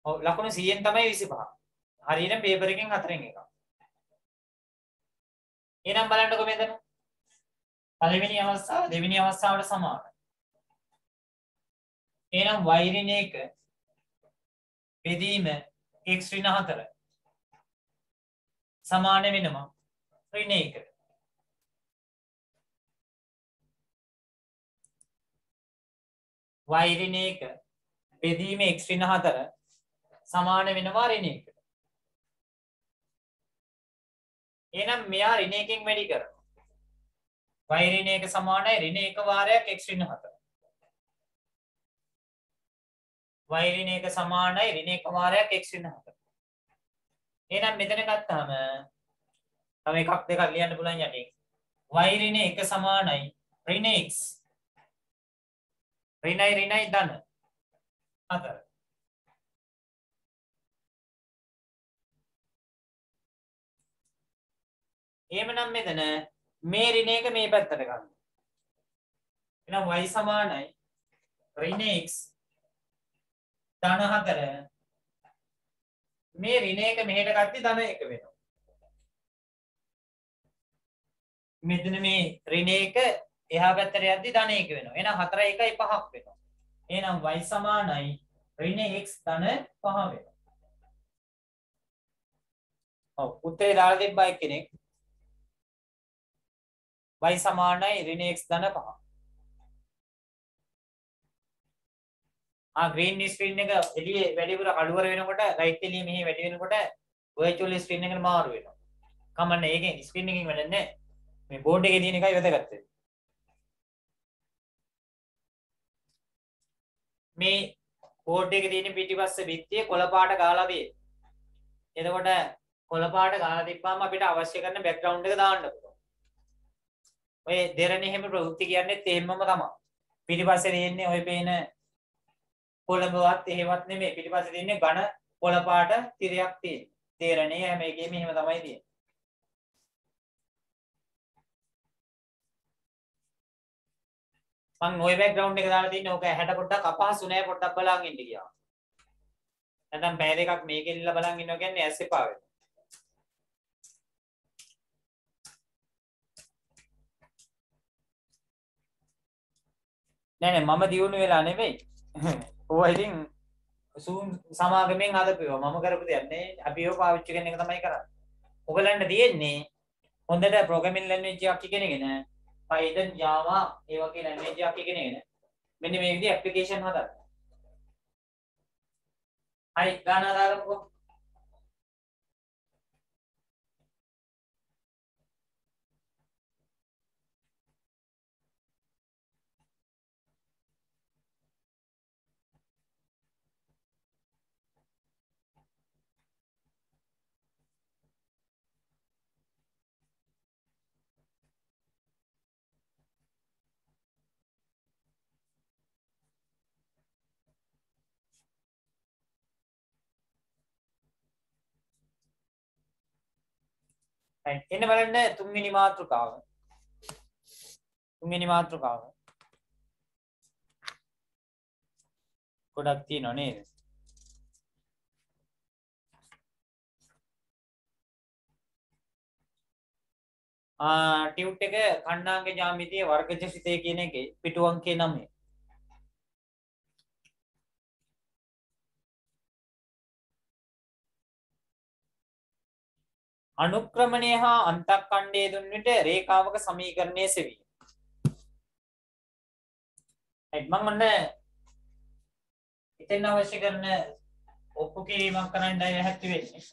Speaker 1: ඔව් ලකුණු 100න් තමයි 25. හරියට පේපර් එකෙන් 4ෙන් එකක්. එහෙනම් බලන්නකො මෙතන. පළවෙනි අවස්ථාව දෙවෙනි අවස්ථාවට සමානයි. එහෙනම් y ඍණ 1 බෙදීම x ඍණ 4 සමාන වෙනවා ඍණ 1ට. y ඍණ 1 බෙදීම x ඍණ 4 සමාන වෙනවා ඍණ 1ට. එහෙනම් මෙයා ඍණ 1කින් වැඩි කරනවා. y ඍණ 1 සමානයි ඍණ 1 වාරයක් x ඍණ 4. y ඍණ 1 සමානයි ඍණ 1 වාරයක් x ඍණ 4. එහෙනම් මෙතන ගත්තාම තව එකක් දෙකක් ලියන්න පුළුවන් යටින්. y ඍණ 1 සමානයි ඍණ x ඍණයි ධන 4. එහෙමනම් මෙතන මේ ඍණ 1 මේ පැත්තට ගන්න. එහෙනම් y සමානයි ඍණ x ධන 4 මේ ඍණ 1 මෙහෙට ගත්තී ධන 1 වෙනවා. මෙතන මේ ඍණ 1 එහා පැත්තට යද්දි ධන 1 වෙනවා. එහෙනම් 4 1යි 5ක් වෙනවා. එහෙනම් y සමානයි ඍණ x ධන 5 වෙනවා. ඔව් උත්තරේ දාලා තිබ්බා එක්කෙනෙක්. y සමානයි ඍණ x ධන 5. green screen එක එළියේ වැඩිපුර අඩුවර වෙනකොට right එළියේ මෙහි වැඩි වෙනකොට virtual screen එකට මාරු වෙනවා. කමන්නේ ඒකෙන් screen එකකින් වැඩන්නේ නැහැ. මේ board එකේ තියෙන එකයි වැදගත් වෙන්නේ. මේ board එකේ තියෙන පිටිපස්සේ බිත්තිය කොළ පාට ගාලා තියෙනවා. එතකොට කොළ පාට ගාලා තිබ්බාම අපිට අවශ්‍ය කරන background එක දාන්න පුළුවන්. ඔය දෙරණ එහෙම ප්‍රවෘත්ති කියන්නේත් එහෙමම තමයි. පිටිපස්සේ තියෙන්නේ ඔය පේන කොළඹවත් එහෙවත් නෙමෙයි. පිටිපස්සේ තියෙන්නේ ඝන කොළ පාට තිරයක් තියෙන. තේරෙන්නේ හැම එකෙම එහෙම තමයි තියෙන්නේ. මම ওই බෑග්ග්‍රවුන්ඩ් එක දාලා තින්නේ ඕක ඇහැට පොඩ්ඩක් අපහසු නෑ පොඩ්ඩක් බලන් ඉන්න කියලා. නැත්නම් පැය දෙකක් මේකෙන් ඉල්ල බලන් ඉන්නවා කියන්නේ ඇස් එපා වෙනවා. නෑ මම දියුණු වෙලා නෙමෙයි. ඕවා ඉතින් Zoom සමාගමෙන් හදපුවා. මම කරපු දෙයක් නේ. අපි ඒව පාවිච්චි කරන එක තමයි කරන්නේ. ඔයගලන්ට තියෙන්නේ හොඳට ප්‍රෝග්‍රෑමින් ලැන්ග්වේජ් එකක් ඉගෙනගෙන Python Java ඒ වගේ ලැන්ග්වේජ් එකක් ඉගෙනගෙන මෙන්න මේ විදිහේ ඇප්ලිකේෂන් හදන්න. හරි ගාන දාගමුකෝ. එන්න බලන්න තුන්වෙනි මාතෘකාව. තුන්වෙනි මාතෘකාව. ගොඩක් තියෙනව නේද? ටියුට් එක ඛණ්ඩාංග ජ්‍යාමිතියේ වර්ගජසිතය කියන එකේ පිටු අංකය 9. අනුක්‍රමණය හා අන්තක්ඛණ්ඩයේ දුන් විට රේඛාවක සමීකරණය සෙවී. මම ඔන්න එතෙන් අවශ්‍ය කරන ඔප්පු කිරීමක් කරන්නයි හැටි වෙන්නේ.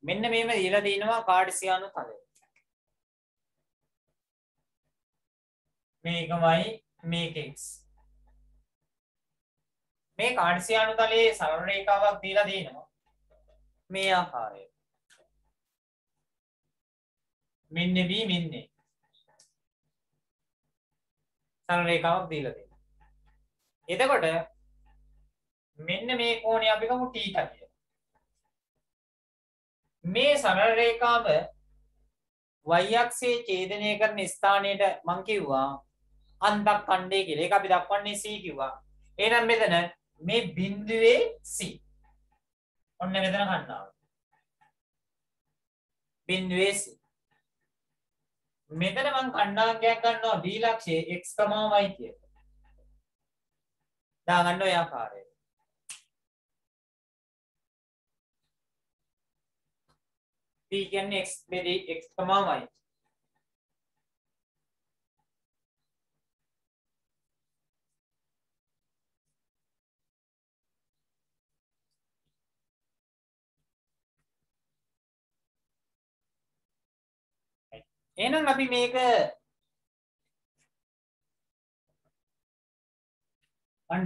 Speaker 1: මෙන්න මේව දීලා දිනවා කාඩ්සියානු තලය. මේකමයි මේක x. මේ කාඩ්සියානු තලයේ සරල රේඛාවක් දීලා දිනවා. මේ ආකාරයට. මෙන්න B මෙන්න A. සරල රේඛාවක් දීලා දෙනවා. එතකොට මෙන්න මේ කෝණය අපි ගමු θ කියලා. මේ සරල රේඛාව y අක්ෂයේ ඡේදනය කරන ස්ථානයට මම කිව්වා අන්තක්ඛණ්ඩය කියලා. ඒක අපි දක්වන්නේ C කිව්වා. එහෙනම් මෙතන මේ බිඳුවේ C. ඔන්න මෙතන කන්නාව. බිඳුවේ C. මෙතන මම කණ්ඩාංගයක් ගන්නවා B ලක්ෂයේ x, y කියලා. දාගන්න ඔය ආකාරයට. B කියන්නේ x බෙදී x, y. එහෙනම් අපි මේක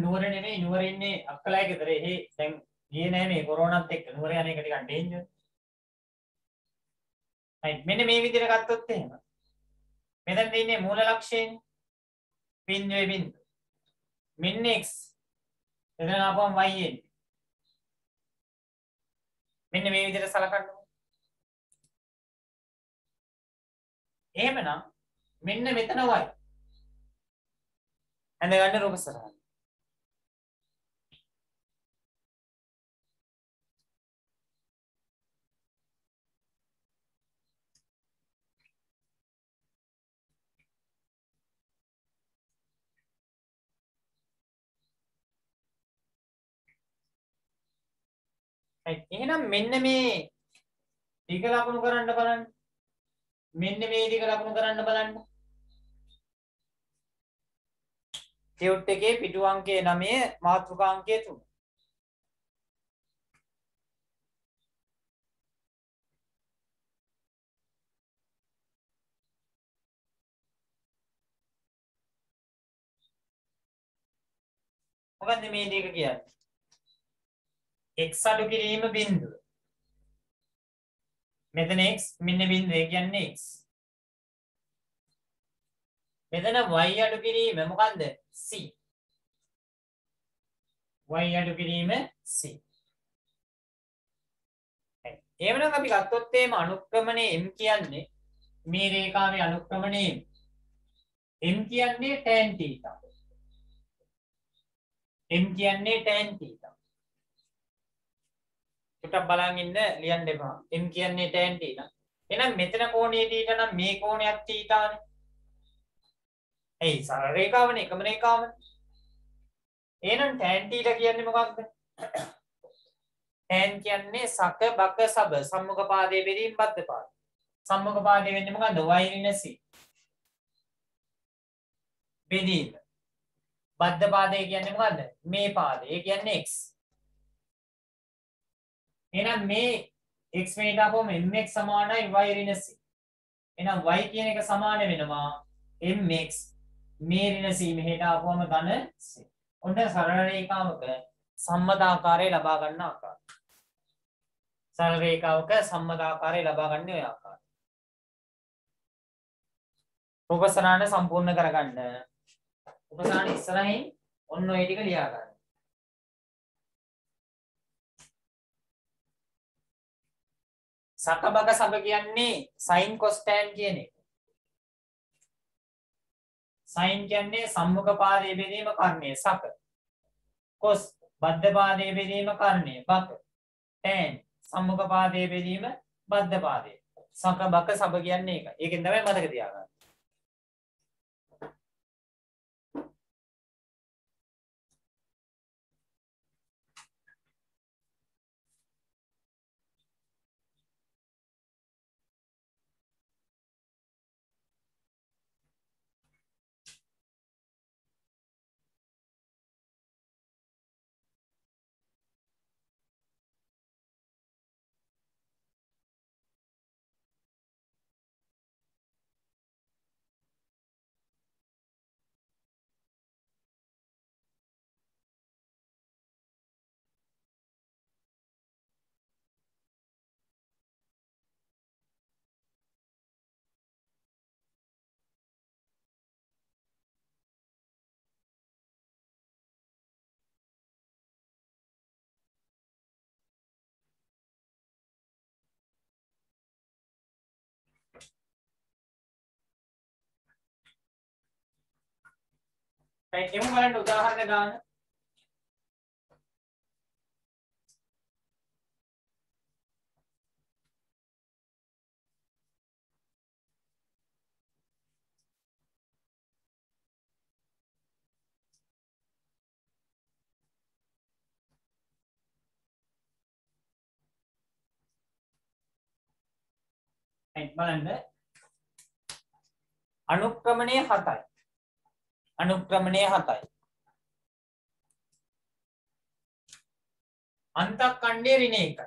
Speaker 1: නුවර නෙමෙයි නුවර ඉන්නේ අක්කලයි ගෙදර. එහෙ දැන් ගියේ නෑ මේ කොරෝනාත් එක්ක. නුවර යන එක ටිකක් ඩේන්ජර්. right මෙන්න මේ විදිහට ගත්තොත් එහෙම. මෙතන තියෙන්නේ මූල ලක්ෂයනේ. බිඳුවේ බිඳුව. මෙන්න x. එතන ආපුවම y එන්නේ. මෙන්න මේ විදිහට සලකන්න. එහෙමනම් මෙන්න මෙතන y. ඇඳ ගන්න රූප සරහන. right එහෙනම් මෙන්න මේ දිග ලකුණු කරන්න බලන්න. මෙන්න මේ දිග ලකුණු කරන්න බලන්න. ටියුට් එකේ පිටු අංකය 9 මාතෘකා අංකය 3. මොකද්ද මේ දෙක කියන්නේ? x අඩු කිරීම බිඳුව. මෙතන x මෙන්න බිඳුව ඒ කියන්නේ x. මෙතන y අඩු කිරීම මොකද්ද? c. y අඩු කිරීම c. එහෙනම් අපි ගත්තොත් එහෙම අනුක්‍රමණය m කියන්නේ මේ රේඛාවේ අනුක්‍රමණය m කියන්නේ tan θ. m කියන්නේ tan θ. චුට්ටක් බලන් ඉන්න ලියන්න එපා. m කියන්නේ tan θ. එහෙනම් මෙතන කෝණය θ නම් මේ කෝණයක් θ නේ. එයි සරල රේඛාවනේ එකම රේඛාවනේ. එහෙනම් tan θ කියන්නේ මොකක්ද? tan කියන්නේ සක බක සබ සම්මුඛ පාදයේ බෙදීම බද්ධ පාද. සම්මුඛ පාදයේ වෙන්නේ මොකද්ද? y ඍණ c. බෙදීම. බද්ධ පාදය කියන්නේ මොකද්ද? මේ පාදය. ඒ කියන්නේ x. එහෙනම් මේ x මෙහෙට ආපුවම mx සමානයි y ඍණ c. එහෙනම් y කියන එක සමාන වෙනවා mx මේ ඍණ c මෙහෙට ආපුවම ධන c. ඔන්න සරල රේඛාවක සම්මතාකාරය ලබා ගන්න ආකාරය. සරල රේඛාවක සම්මතාකාරය ලබා ගන්න ඔය ආකාරය. උපසනාන සම්පූර්ණ කරගන්න. උපසනාන ඉස්සරහින් ඔන්න ඔය ටික ලියා ගන්න. සකබක සබ කියන්නේ sin cos tan කියන එක. sin කියන්නේ සම්මුඛ පාදයේ බෙදීම කර්ණය සක. cos බද්ධ පාදයේ බෙදීම කර්ණය බක. tan සම්මුඛ පාදයේ බෙදීම බද්ධ පාදයේ. සකබක සබ කියන්නේ ඒක. ඒකෙන් තමයි මතක තියාගන්න. right එමු බලන්න උදාහරණ ගන්න. right බලන්න අනුක්‍රමණය 7යි. අනුක්‍රමණය 7යි. අන්තක්ඛණ්ඩය ඍණ 1යි.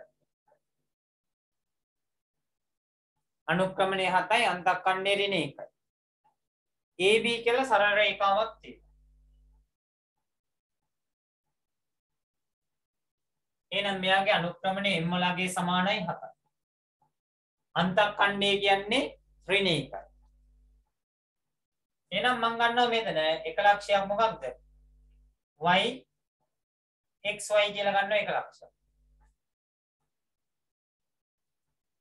Speaker 1: අනුක්‍රමණය 7යි අන්තක්ඛණ්ඩය ඍණ 1යි. AB කියලා සරල රේඛාවක් තියෙනවා. එහෙනම් මෙයාගේ අනුක්‍රමණය m ලාගේ සමානයි 7යි. අන්තක්ඛණ්ඩය කියන්නේ ඍණ 1යි. එහෙනම් මම ගන්නවා මෙතන එක ලක්ෂයක් මොකක්ද? y xy කියලා ගන්නවා එක ලක්ෂයක්.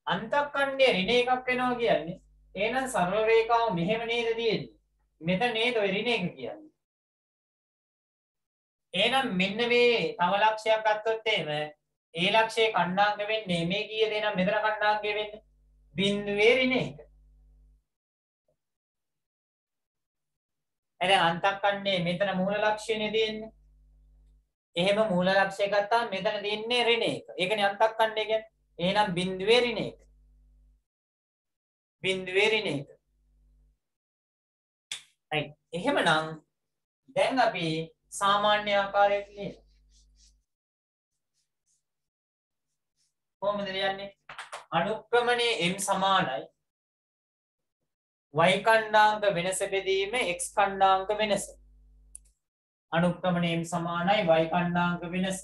Speaker 1: අන්තක්ඛණ්ඩය ඍණ එකක් වෙනවා කියන්නේ එහෙනම් සරල රේඛාව මෙහෙම නේද තියෙන්නේ? මෙතන නේද ඔය ඍණ එක කියන්නේ. එහෙනම් මෙන්න මේ තව ලක්ෂයක් ගත්තොත් එහෙම ඒ ලක්ෂයේ කණ්ඩාංක වෙන්නේ මේ කීයද? එහෙනම් මෙතන කණ්ඩාංකය වෙන්නේ බිඳුවේ ඍණ එක. එහෙනම් අන්තක්ඛණ්ඩයේ මෙතන මූල ලක්ෂයනේ තියෙන්නේ. එහෙම මූල ලක්ෂය ගත්තාම මෙතන තියෙන්නේ ඍණ එක. ඒකනේ අන්තක්ඛණ්ඩය කියන්නේ. එහෙනම් බිඳුවේ ඍණ එක. බිඳුවේ ඍණ එක. right. එහෙමනම් දැන් අපි සාමාන්‍ය ආකාරයට ලියමු. කොහොමද ලියන්නේ? අනුක්‍රමණයේ m සමානයි y කණ්ඩාංක වෙනස බෙදීම x කණ්ඩාංක වෙනස. අනුක්‍රමණයෙන් සමානයි y කණ්ඩාංක වෙනස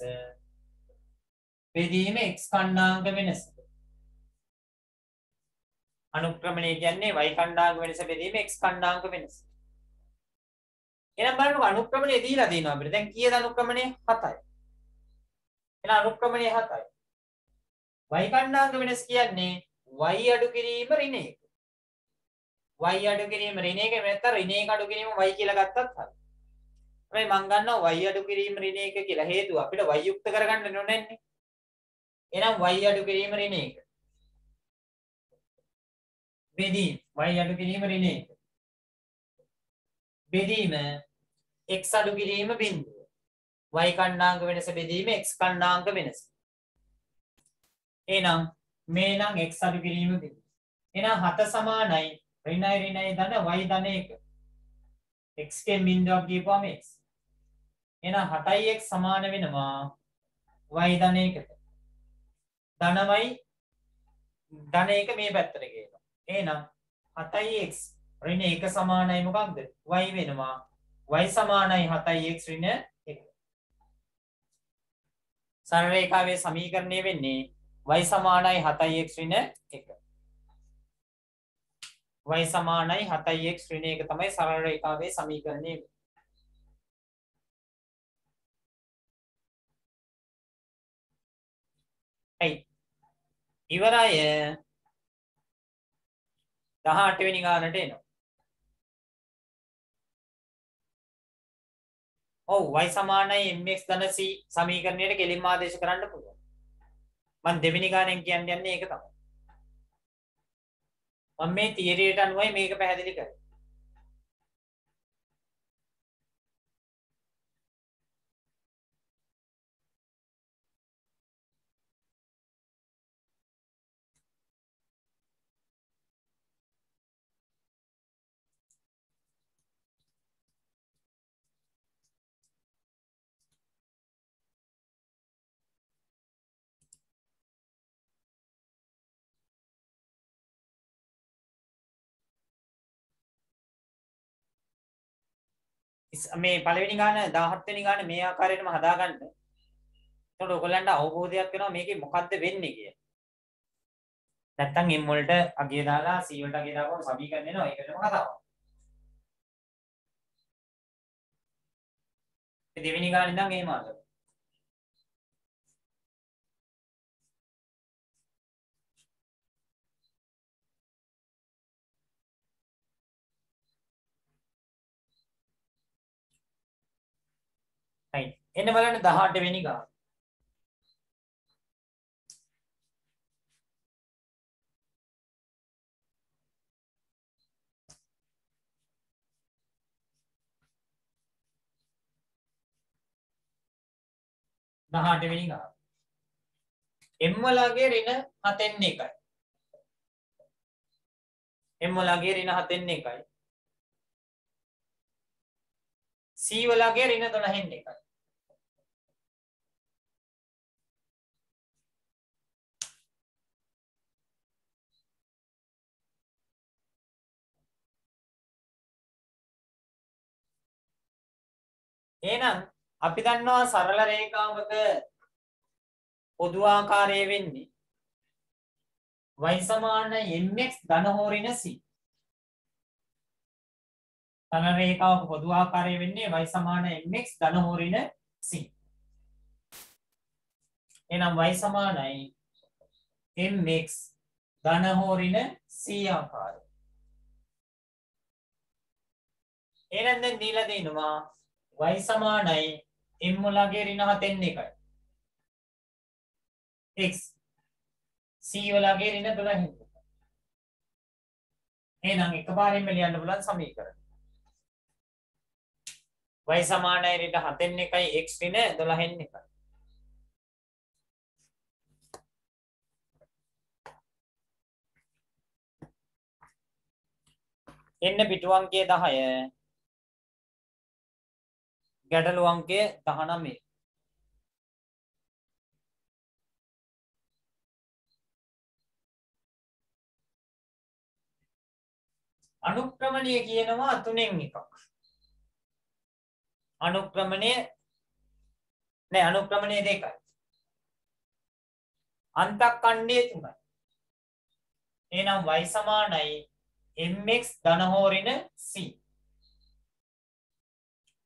Speaker 1: බෙදීම x කණ්ඩාංක වෙනස. අනුක්‍රමණය කියන්නේ y කණ්ඩාංක වෙනස බෙදීම x කණ්ඩාංක වෙනස. එහෙනම් බලන්න අනුක්‍රමණය දීලා දිනවා අපිට. දැන් කීයද අනුක්‍රමණය? 7යි. එහෙනම් අනුක්‍රමණය 7යි. y කණ්ඩාංක වෙනස කියන්නේ y අඩු කිරීම ඍණ 1. y අඩු කිරීම ඍණ 1 නැත්නම් ඍණ 1 අඩු කිරීම y කියලා ගත්තත් හරි. හැබැයි මම ගන්නවා y අඩු කිරීම ඍණ 1 කියලා. හේතුව අපිට y යුක්ත කරගන්න ඕනේ. එහෙනම් y අඩු කිරීම ඍණ 1. බෙදීම y අඩු කිරීම ඍණ 1. බෙදීම x අඩු කිරීම බිඳුව. y කණ්ඩාංක වෙනස බෙදීම x කණ්ඩාංක වෙනස. එහෙනම් මේ නම් x අඩු කිරීම බිඳුව. එහෙනම් 7 සමානයි ඍණයි ඍණයි ධන y ධන 1. x කෙන් බිඳුවක් ගියපුවාම x. එහෙනම් 7x සමාන වෙනවා y ධන 1ට. ධනමයි ධන 1 මේ පැත්තට ගේනවා. එහෙනම් 7x ඍණ 1 සමානයි මොකක්ද? y වෙනවා. y සමානයි 7x ඍණ 1. සරල රේඛාවේ සමීකරණය වෙන්නේ y සමානයි 7x ඍණ 1. y සමානයි 7x ඍණ 1 තමයි සරල රේඛාවේ සමීකරණය වෙන්නේ. ඉවරය 18 වෙනි ගානට එනවා. ඔව් y සමානයි mx ධන c සමීකරණයට කෙලින්ම ආදේශ කරන්න පුළුවන්. මම දෙවෙනි ගානෙන් කියන්නේ ඒක තමයි. මම මේ තියරියට අනුවයි මේක පැහැදිලි කරේ. මේ පළවෙනි ගාන 17 වෙනි ගාන මේ ආකාරයටම හදාගන්න. එතකොට ඔයගොල්ලන්ට අවබෝධයක් වෙනවා මේකේ මොකද්ද වෙන්නේ කියලා. නැත්තම් m වලට අගය දාලා c වලට අගය දාපුවම සමීකරණ එනවා. ඒක වෙනම කතාවක්. මේ දෙවෙනි ගාන ඉඳන් එහෙම අහන්න. හරි. එන්න බලන්න 18 වෙනි ගාන. වෙනි ගාන. m වලගේ ඍණ 7න් 1යි. m වලගේ ඍණ 7න් 1යි. c වලගේ ඍණ 12න් 1යි. එහෙනම් අපි දන්නවා සරල රේඛාවක පොදු ආකාරය වෙන්නේ y සමාන mx ධන හෝ ඍණ c. සරල රේඛාවක පොදු ආකාරය වෙන්නේ y සමාන mx ධන හෝ ඍණ c. එහෙනම් y සමානයි mx ධන හෝ ඍණ c ආකාරය. එහෙනම් දැන් දීලා දෙනවා y සමානයි m වලගේ ඍණ 7න් 1යි. x c වලගේ ඍණ 12න් 1යි. එහෙනම් එකපාරින්ම ලියන්න පුළුවන් සමීකරණ. y සමානයි ඍණ 7න් 1යි x ඍණ 12න් 1යි. එන්න පිටු අංකය 10 ගැටළු අංකය 19. අනුක්‍රමණිය කියනවා තුනෙන් එකක්. අනුක්‍රමණය නෑ අනුක්‍රමණය දෙකයි. අන්තක්ඛණ්ඩය 3යි. එහෙනම් y සමානයි mx ධන හෝරින c.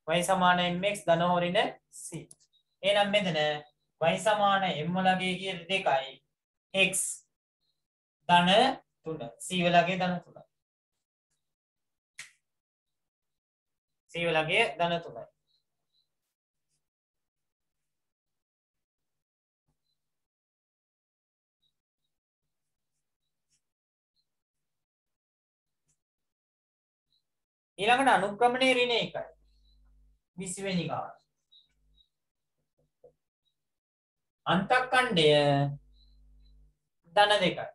Speaker 1: y සමාන mx ධන හෝරින c. එහෙනම් මෙතන y සමාන m වලගේ කිය දෙකයි x ධන 3 c වලගේ ධන 3යි. c වලගේ ධන 3යි. ඊළඟට අනුක්‍රමණයේ ඍණ 1යි. 20 වෙනි කාරණා. අන්තක්ඛණ්ඩය ධන 2යි.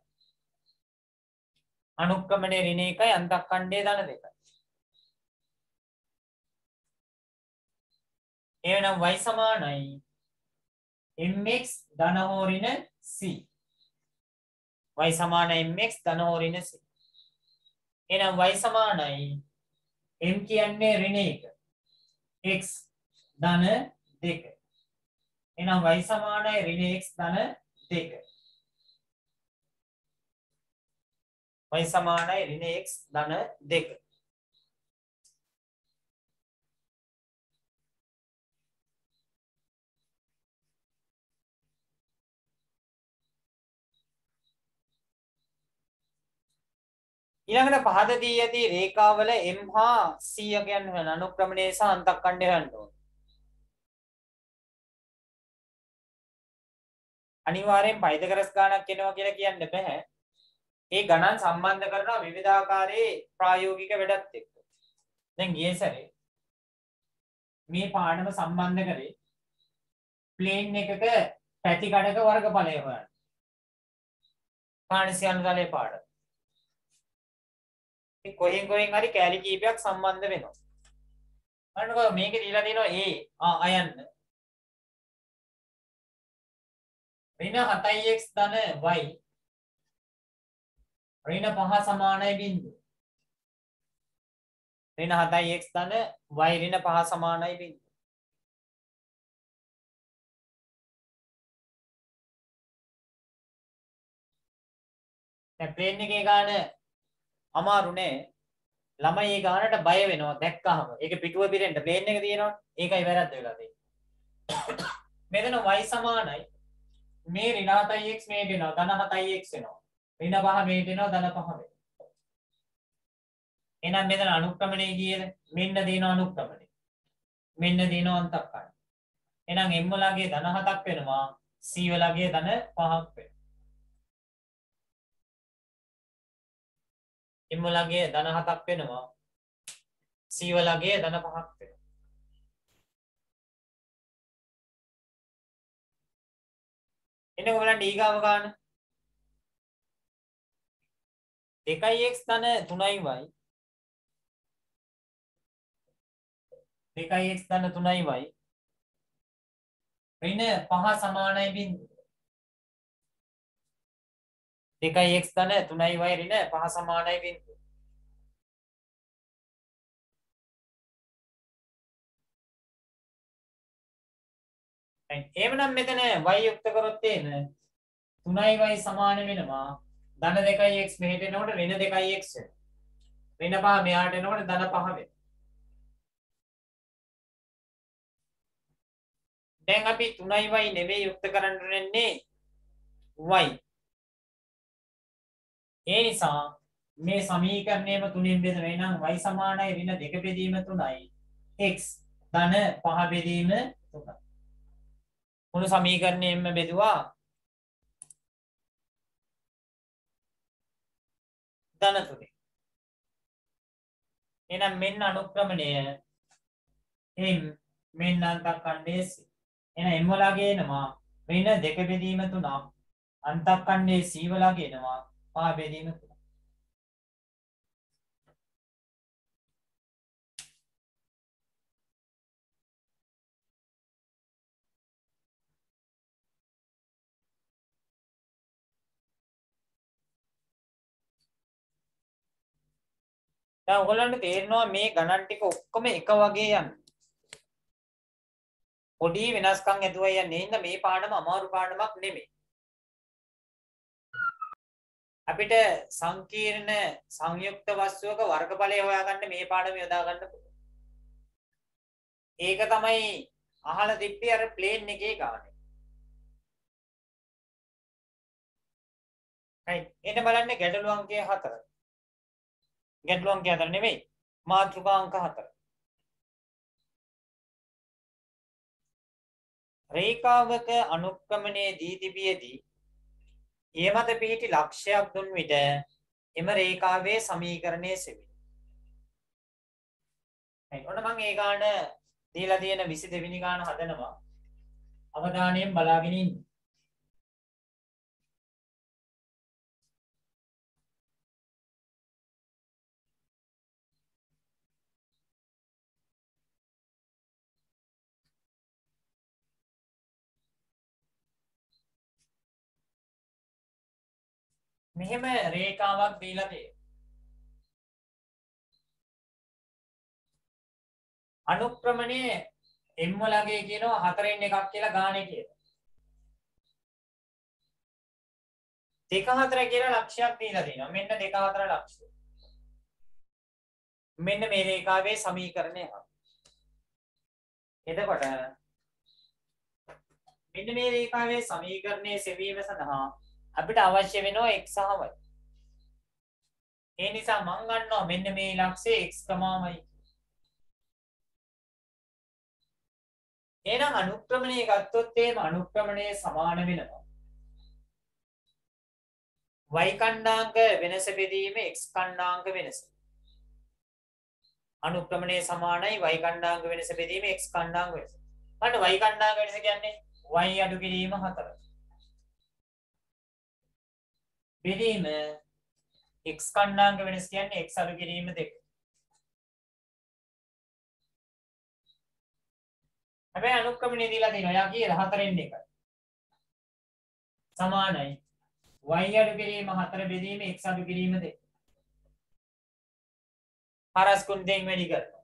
Speaker 1: අනුක්‍රමණයේ ඍණ 1යි අන්තක්ඛණ්ඩය ධන 2යි. එහෙනම් y සමානයි mx ධන හෝරින c. y සමාන mx ධන හෝරින c. එහෙනම් y සමානයි m කියන්නේ ඍණ 1 x ධන 2. එහෙනම් y සමානයි ඍණ x ධන 2. y සමානයි ඍණ x ධන 2. ඊළඟට පහද දී ඇති රේඛාවල m හා c කියන්නේ අනුක්‍රමණය සහ අන්තක්ඛණ්ඩය හොයන්න ඕනේ. අනිවාර්යෙන් පයිතගරස් ගණනක් එනවා කියලා කියන්න බෑ. ඒ ගණන් සම්බන්ධ කරනවා විවිධාකාරයේ ප්‍රායෝගික වැඩත් එක්ක. දැන් ගිය සැරේ මේ පාඩම සම්බන්ධ කරේ ප්ලේන් එකක පැති කඩක වර්ගඵලය හොයන්න. කාණිසියන් ගලේ පාඩම. මේ කොහෙන් හරි කැලි කීපයක් සම්බන්ධ වෙනවා. අන්නකෝ මේකේ දීලා තියෙනවා අයන්න. ඍණ 7x ධන y ඍණ 5 සමානයි බිංදුව. ඍණ 7x ධන y ඍණ 5 සමානයි බිංදුව. දැන් ප්ලේන් එකේ ගාන අමාරු නෑ. ළමයි ඒ ගානට බය වෙනවා දැක්කහම. ඒක පිටුව පිරෙන්න ප්ලේන් එක තියෙනවනේ. ඒකයි වැරද්ද වෙලා තියෙන්නේ. මෙතන y සමානයි මේ ඍණ 7x මේ දෙනවා ධන 7x වෙනවා. ඍණ 5 මේ දෙනවා ධන 5 වෙනවා. එහෙනම් මෙතන අනුක්‍රමණය කීයද? මෙන්න දින අනුක්‍රමණය. මෙන්න දින අන්තක්ඛණ්ඩ. එහෙනම් m වලගේ ධන 7ක් වෙනවා c වලගේ ධන 5ක් වෙනවා. m වලගේ ධන 7ක් වෙනවා c වලගේ ධන 5ක් වෙනවා. එන්න ඔයගලන්ට ඊගාව ගන්න 2x ධන 3y 2x ධන 3y ඍණ 5 සමානයි බිංදුව. 2x ධන 3y ඍණ 5 සමානයි බිංදුව. එහෙනම් මෙතන y යුක්ත කරොත් එන 3y සමාන වෙනවා ධන 2x මෙහෙට එනකොට ඍණ 2x වෙනවා. ඍණ 5 මෙහාට එනකොට ධන 5 වෙනවා. දැන් අපි 3y නෙමෙයි යුක්ත කරන්න වෙන්නේ y. ඒ නිසා මේ සමීකරණයම තුنين බෙදන එහෙනම් y සමානයි ඍණ 2 බෙදීම 3යි x ධන 5 බෙදීම 3යි. මුළු සමීකරණයෙන්ම බෙදුවා ධන 3. එහෙනම් මෙන්න අනුක්‍රමණය m මෙන්න අන්තක්ඛණ්ඩයේ c. එහෙනම් m වලගේ එනවා ඍණ 2 බෙදීම 3ක් අන්තක්ඛණ්ඩයේ c වලගේ එනවා 5 බෙදීම 3ක්. දැන් ඔයගොල්ලන්ට තේරෙනවා මේ ගණන් ටික ඔක්කොම එක වගේ යන්නේ. පොඩි වෙනස්කම් ඇතුවයි යන්නේ. ඉන්න මේ පාඩම අමාරු පාඩමක් නෙමෙයි. අපිට සංකීර්ණ සංයුක්ත වස්තුවක වර්ගඵලය හොයාගන්න මේ පාඩම යොදා ගන්න පුළුවන්. ඒක තමයි අහලා තිබ්බේ අර ප්ලේන් එකේ ගානේ. හරි. එන්න බලන්න ගැටළු අංකය 4. ගැටළු අංකය 4 නෙමෙයි. මාතෘකා අංක 4. රේඛාවක අනුක්‍රමණයේ දී තිබියදී ඒ මත පිහිටි ලක්ෂයක් දුන් විට එම රේඛාවේ සමීකරණය සෙවි. හරි. ඔන්න මම ඒ ගාන දීලා තියෙන 22 වෙනි ගාන හදනවා. අවධානයෙන් බලාගෙන ඉන්න. මෙහෙම රේඛාවක් දීලා තියෙනවා. අනුක්‍රමණයේ m වලගේ කියනවා 4න් එකක් කියලා ගානේ කියලා. 2 4 කියලා ලක්ෂයක් දීලා තියෙනවා. මෙන්න 2 4 ලක්ෂය. මෙන්න මේ රේඛාවේ සමීකරණය. එතකොට මෙන්න මේ රේඛාවේ සමීකරණයේ සෙවීම සඳහා අපිට අවශ්‍ය වෙනවා x සහ y. ඒ නිසා මම ගන්නවා මෙන්න මේ ඉලක්කය x, y. එහෙනම් අනුක්‍රමණය ගත්තොත් එහෙම අනුක්‍රමණය සමාන වෙනවා y ඛණ්ඩාංක වෙනස බෙදීම x ඛණ්ඩාංක වෙනස. අනුක්‍රමණය සමානයි y ඛණ්ඩාංක වෙනස බෙදීම x ඛණ්ඩාංක වෙනස. බලන්න y ඛණ්ඩාංක වෙනස කියන්නේ y අඩු කිරීම 4. බෙදීම x ඛණ්ඩාංක වෙනස කියන්නේ x අඩු කිරීම 2. හැබැයි අනුක්‍රමණය දීලා තියෙනවා. යා කියලා 4න් එකයි. සමානයි y අඩු කිරීම 4 බෙදීම x අඩු කිරීම 2. හරස් කුණ්ඩෙන් වැඩි කරනවා.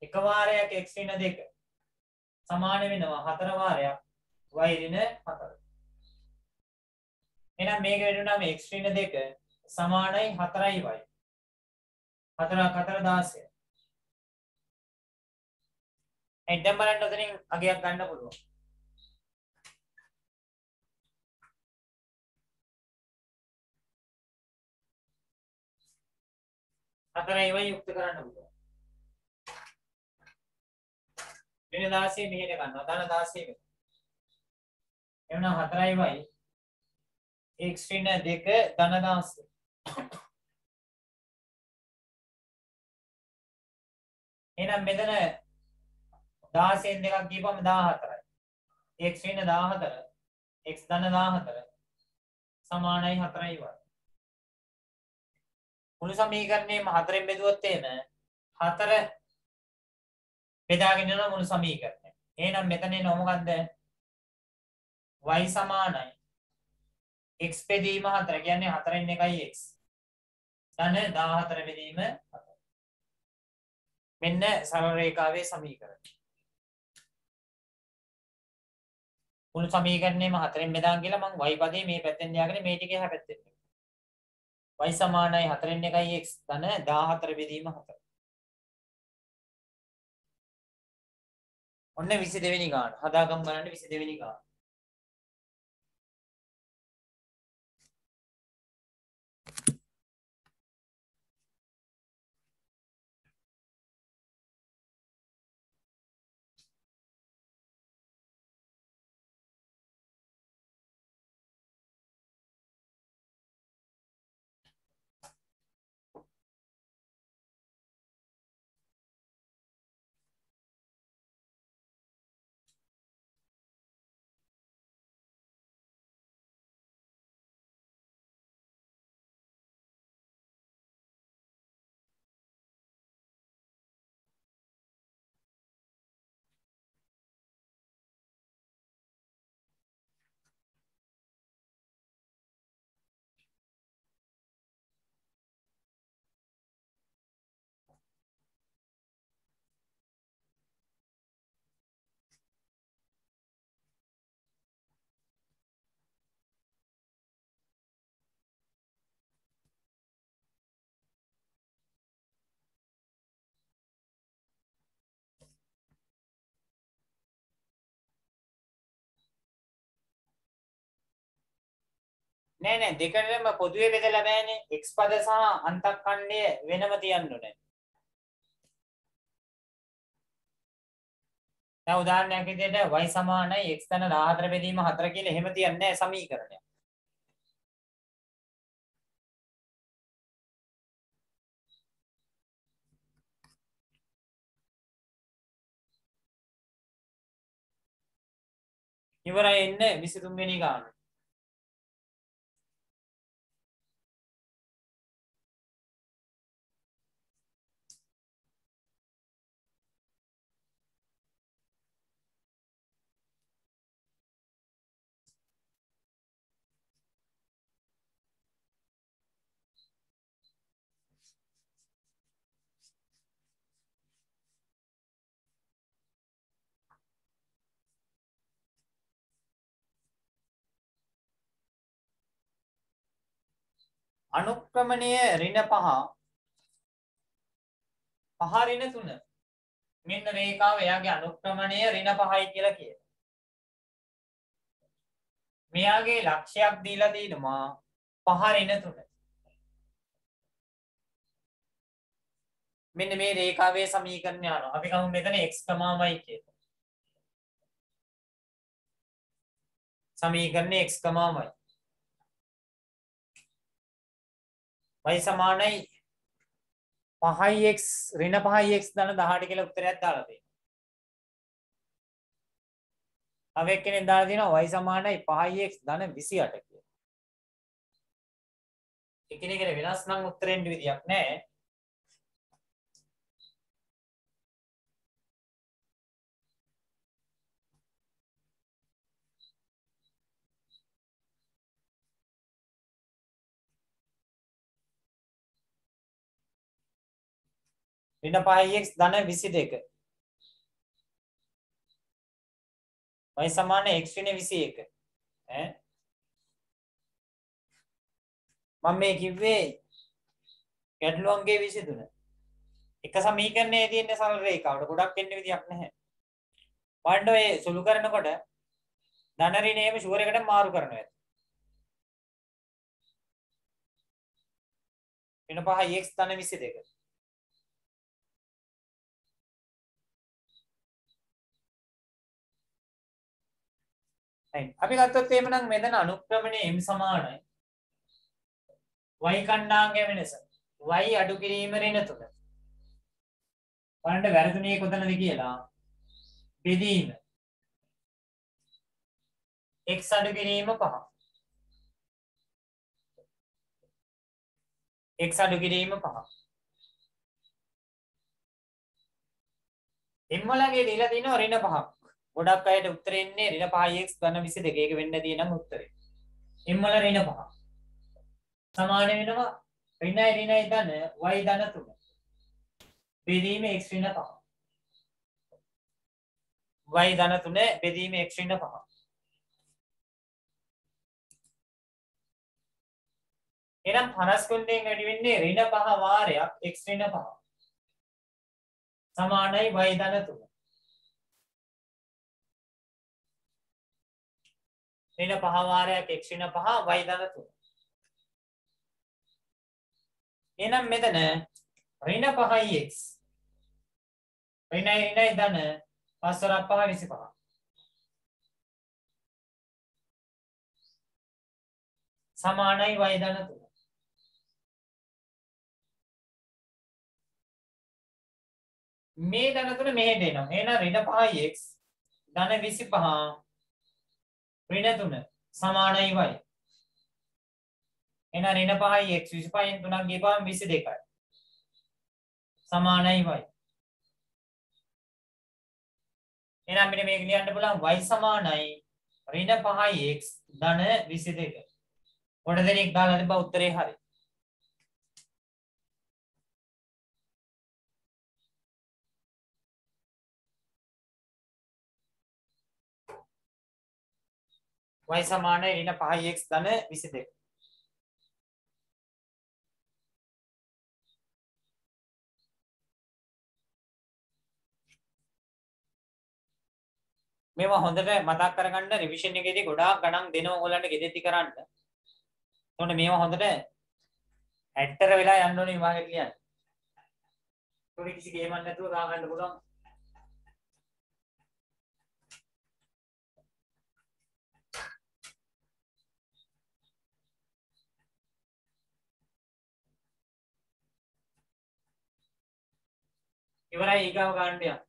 Speaker 1: එක වාරයක් x ඍණ 2 සමාන වෙනවා 4 වාරයක් y ඍණ 4. එහෙනම් මේක වෙනුනම x ඍණ 2 සමානයි 4යි y. 4 4 16. දැන් බලන්න උතනින් අගයක් ගන්න පුළුවන්. හතරයි වයි යුක්ත කරන්න පුළුවන්. මෙන්න 16 මෙහෙට ගන්නවා. ධන 16 වෙනවා. එවනම් 4යි වයි x ඍණ 2 ධන 16. එහෙනම් මෙතන 16න් දෙකක් ගියපම 14යි. x ඍණ 14 x ධන 14 සමානයි 4යි වයි. මුළු සමීකරණයම 4න් බෙදුවොත් එහෙම 4 බෙදාගෙන යන මුළු සමීකරණය. එහෙනම් මෙතන එන මොකද්ද? y සමානයි x බෙදීම 4 කියන්නේ 4න් එකයි x. ධන 14 බෙදීම 4. මෙන්න සරල රේඛාවේ සමීකරණය. මුළු සමීකරණයම 4න් බෙදාන් කියලා මම y පදේ මේ පැත්තෙන් ලියාගෙන මේ ටිකේ හැ පැත්තෙන්. y සමානයි 4න් එකයි x ධන 14 බෙදීම 4. ඔන්න 22 වෙනි ගාන. හදාගමු බලන්න 22 වෙනි ගාන. නෑ නෑ දෙකටම පොදුවේ බෙදලා බෑනේ. x පද සහ අන්තක්ඛණ්ඩය වෙනම තියන්න ඕනේ. දැන් උදාහරණයක් විදිහට y සමානයි x ධන 14 බෙදීම 4 කියලා එහෙම තියන්නේ නැහැ සමීකරණයක්. ඉවරයි එන්නේ 23 වෙනි ගාන. අනුක්‍රමණය ඍණ 5 5 ඍණ 3 මෙන්න රේඛාව එයාගේ අනුක්‍රමණය ඍණ 5යි කියලා කියනවා. මෙයාගේ ලක්ෂයක් දීලා තිනවා 5 ඍණ 3. මෙන්න මේ රේඛාවේ සමීකරණය අනුව අපි ගමු මෙතන x, y කියලා. සමීකරණය x, y. y සමානයි 5x ඍණ 5x ධන 18 කියලා උත්තරයක් දාලා තියෙනවා. තව එක්කෙනෙක් දාලා තියෙනවා y සමානයි 5x ධන 28 කියලා. එකිනෙකට වෙනස් නම් උත්තරෙන්න විදියක් නැහැ. ඍණ 5x ධන 22. y සමාන x ඍණ 21. ඈ මම මේ කිව්වේ ගැටළු අංකයේ 23. එක සමීකරණයේ තියෙන සරල රේඛාවට ගොඩක් එන්න විදියක් නැහැ. බලන්න ඔය සුළු කරනකොට ධන ඍණයේම ෂුවර් එකට මාරු කරනවා. ඍණ 5x ධන 22. අපි ගත්තොත් එහෙමනම් මෙතන අනුක්‍රමණය m සමානයි y කණ්ඩාංගය වෙනස y අඩු කිරීම ඍණ 3. බලන්න වැරදුනේ කොතනද කියලා. බෙදීම x අඩු කිරීම 5. x අඩු කිරීම 5. m වලගේ දීලා තිනවා ඍණ 5ක්. ගොඩක් අයට උත්තරේ එන්නේ ඍණ 5x ධන 22. ඒක වෙන්න තියෙනම් උත්තරේ. m වල ඍණ 5. සමාන වෙනවා ඍණයි ධන y ධන 3. බෙදීම x ඍණ 5. y ධන 3 බෙදීම x ඍණ 5. එහෙනම් 50 කුණෙන් වැඩි වෙන්නේ ඍණ 5 වාරයක් x ඍණ 5. සමානයි y ධන 3. ඍණ 5 වාරයක් x ඍණ 5 y ධන 3. එහෙනම් මෙතන ඍණ 5x ඍණයි ධන 5 වරක් 5 25. සමානයි y ධන 3. මේ ධන 3 මෙහෙට එනවා. එහෙනම් ඍණ 5x ධන 25 ඍණ 3 සමානයි y. එහෙනම් ඍණ 5x 25න් 3ක් ගියපම 22යි. සමානයි y. එහෙනම් මෙන්න මේක ලියන්න පුළුවන් y සමානයි ඍණ 5x ධන 22. කොට දෙනෙක් දාලා තිබ්බා උත්තරේ හරි. y සමානයි ඍණ 5x ධන 22. මේවා හොඳට මතක් කරගන්න රිවිෂන් එකේදී ගොඩාක් ගණන් දෙනවා ඔයගලන්ට ගෙදෙති කරන්න. එතකොට මේවා හොඳට ඇට්ටර වෙලා යන්න ඕනේ විභාගෙට ලියන්න. ඒක කිසි ගේමක් නැතුව ගා ගන්න පුළුවන්. ඉවරයි ඊගාව ගන්න යන්න.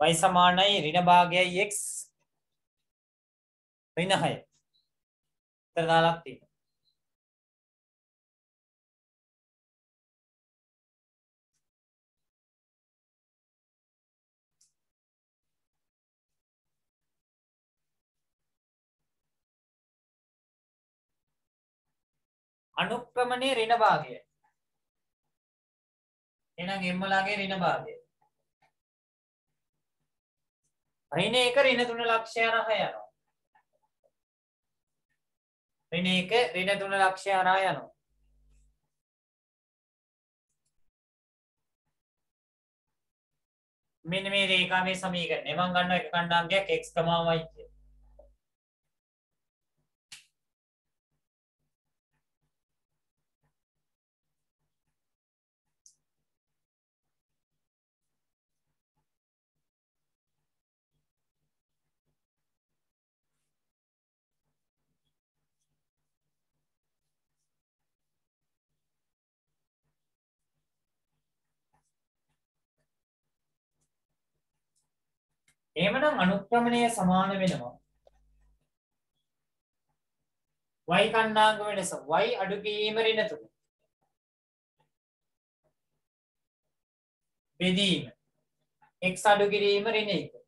Speaker 1: y සමානයි ඍණ භාගයයි x ඍණ 6. උත්තර දාලක් තියෙනවා. අනුක්‍රමණයේ ඍණ භාගය. එහෙනම් m ලාගේ ඍණ භාගය. ඍණ 1 ඍණ 3 ලක්ෂය හරහා යනවා. ඍණ 1 ඍණ 3 ලක්ෂය හරහා යනවා. මෙන්න මේ රේඛාවේ සමීකරණය මම ගන්නවා එක කණ්ඩායමක් x, y කිය. එහෙමනම් අනුක්‍රමණය සමාන වෙනවා y කණ්ඩාංග වෙනස y අඩු කිරීම ඍණ 3 බෙදීම x අඩු කිරීම ඍණ 1.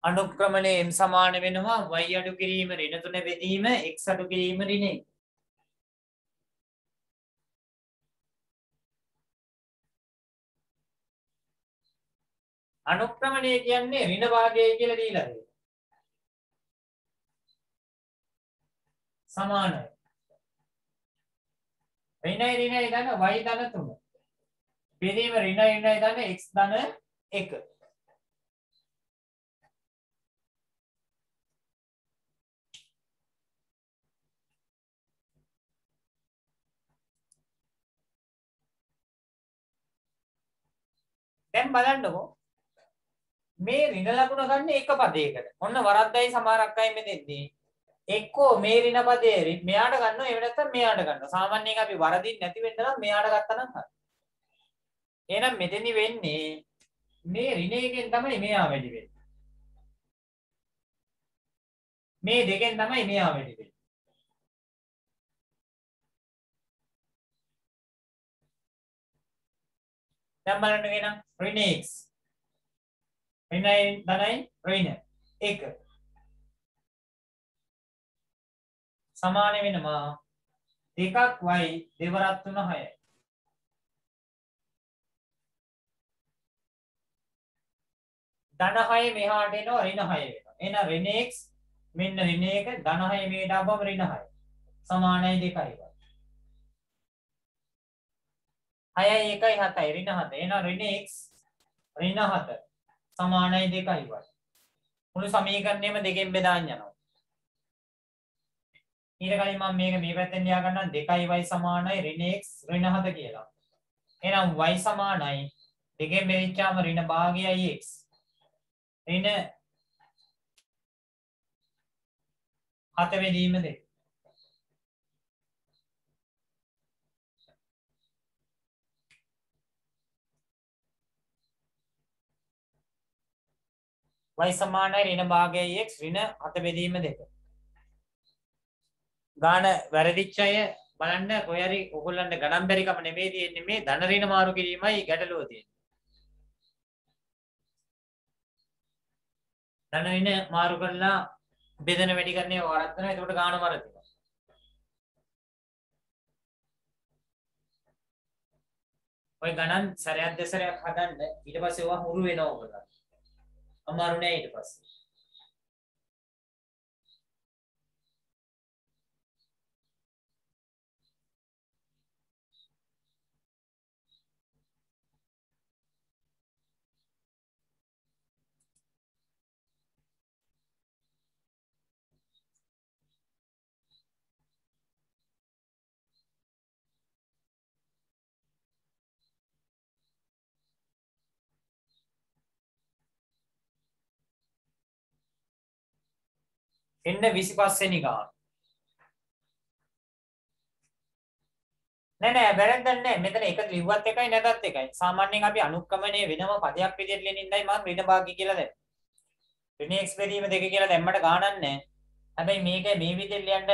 Speaker 1: අනුක්‍රමණය m සමාන වෙනවා y අඩු කිරීම ඍණ 3 බෙදීම x අඩු කිරීම ඍණ 1. අනුක්‍රමණය කියන්නේ ඍණ භාගයයි කියලා දීලා තියෙනවා. සමානයි. ඍණයි ධන y ධන 3. බෙදීම ඍණයි ධන x ධන 1. දැන් බලන්නකෝ මේ ඍණ ලකුණ ගන්න එක පදයකට. ඔන්න වරද්දයි සමහරක් අය මෙතෙන්දී එක්කෝ මේ ඍණ පදේ මෙයාට ගන්නවා එහෙම නැත්නම් මෙයාට ගන්නවා. සාමාන්‍යයෙන් අපි වරදින් නැති වෙන්න නම් මෙයාට ගත්තා නම් හරි. එහෙනම් මෙතෙන්දි වෙන්නේ මේ ඍණ එකෙන් තමයි මෙයා වැඩි වෙන්නේ. මේ දෙකෙන් තමයි මෙයා වැඩි වෙන්නේ. දැන් බලන්න වෙනම් ඍණ x ඍණයි ධනයි ඍණ 1 සමාන වෙනවා 2ක් y දෙවරක් 3 6යි. ධන 6 මෙහාට එනවා ඍණ 6 වෙනවා. එහෙනම් ඍණ x මෙන්න ඍණ 1 ධන 6 මේට ආවම ඍණ 6 සමානයි 2යි. 6යි 1යි 7යි ඍණ 7. එහෙනම් ඍණ x ඍණ 7 සමානයි 2යි. මුළු සමීකරණයම දෙකෙන් බෙදාගෙන යනවා. ඊට කලින් මම මේක මේ පැත්තෙන් ලියා ගන්නම් 2y සමානයි ඍණ x ඍණ 7 කියලා. එහෙනම් y සමානයි දෙකෙන් බෙදිච්චාම ඍණ භාගයයි x ඍණ 7 බෙදීම 2. y සමානයි ඍණ භාගයයි x ඍණ 7 බෙදීම 2. ගාන වැරදිච්ච අය බලන්න කොයි හරි ඔයගොල්ලන්ට ගණන් බැරි කම නෙමෙයි තියෙන්නේ මේ ධන ඍණ මාරු කිරීමයි ගැටලුව තියෙන්නේ. ධන ඍණ මාරු කරලා බෙදන වැඩි කරන්නේ වරද්දනවා. එතකොට ගාන වරදිනවා. ඔය ගණන් සැරයක් දෙසරයක් හදන්න ඊට පස්සේ ඒවා හුරු වෙනවා ඔයගොල්ලෝ. අමාරු නෑ ඊට පස්සේ. එන්න 25 වෙනි ගාන. නෑ වැරද්දක් නෑ. මෙතන එක ලිව්වත් එකයි නැතත් එකයි. සාමාන්‍යයෙන් අපි අනුක්‍රමණය වෙනම පදයක් විදිහට ලියනින්දයි මම ඍණ භාග්‍ය කියලා දැම්මේ. ඍණ x බෙදීම 2 කියලා දැම්මට ගානක් නෑ. හැබැයි මේක මේ විදිහට ලියන්න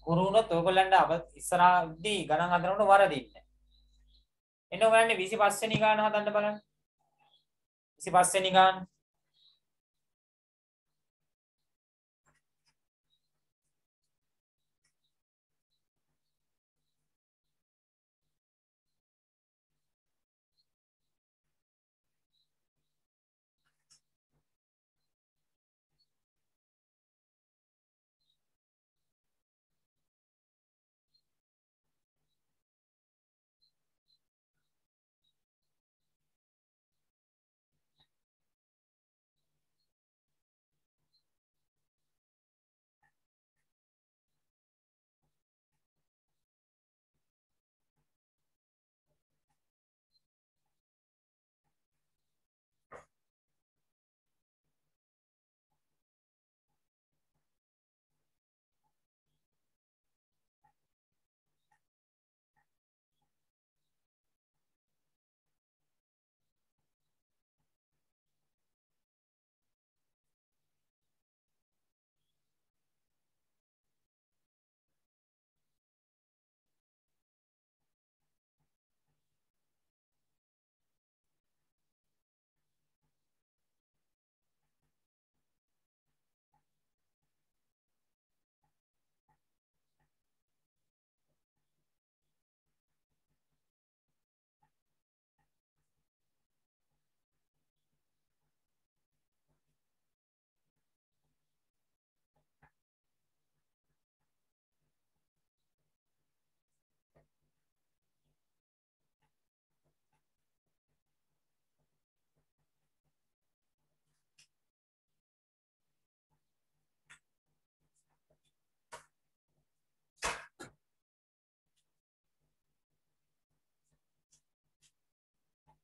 Speaker 1: කුරු වුණොත් ඔයගොල්ලන්ට ඉස්සරහදී ගණන් හදනකොට වරදින්නේ. එන්න ඔයගොල්ලන් 25 වෙනි ගාන හදන්න බලන්න. 25 වෙනි ගාන.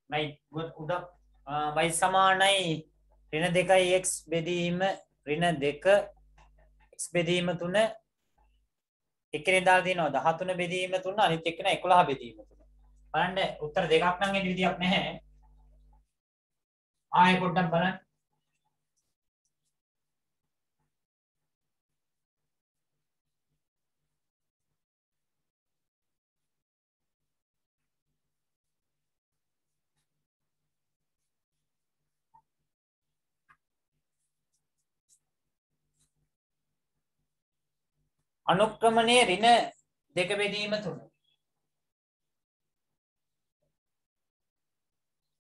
Speaker 1: right උඩ y සමානයි ඍණ 2යි x බෙදීම ඍණ 2 x බෙදීම 3 එකනේ දාලා තියෙනවා 13 බෙදීම 3 අනිත් එක්කන 11 බෙදීම 3 බලන්න උත්තර දෙකක් නම් එන්න විදියක් නැහැ ආයෙ පොඩ්ඩක් බලන්න අනුක්‍රමණයේ ඍණ 2 බෙදීම 3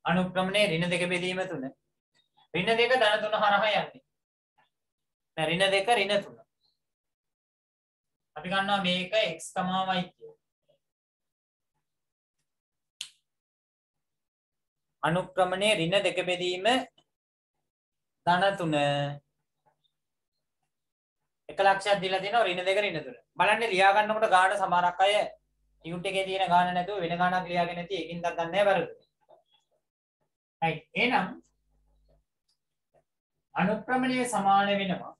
Speaker 1: අනුක්‍රමණයේ ඍණ 2 බෙදීම 3 ඍණ 2 ධන 3 හරහා යන්නේ නෑ ඍණ 2 ඍණ 3 අපි ගන්නවා මේක x, y කියලා අනුක්‍රමණයේ ඍණ 2 බෙදීම ධන 3 එක ලක්ෂයක් දීලා තියෙනවා ඍණ 2 ඍණ 3 බලන්න ලියා ගන්නකොට ගාන සමහරක් අය ටියුට් එකේ තියෙන ගාන නැතුව වෙන ගානක් ලියාගෙන නැති ඒකින් දක් ගන්න නැහැ වැරදුනේ right එහෙනම් අනුක්‍රමණයේ සමාන වෙනවා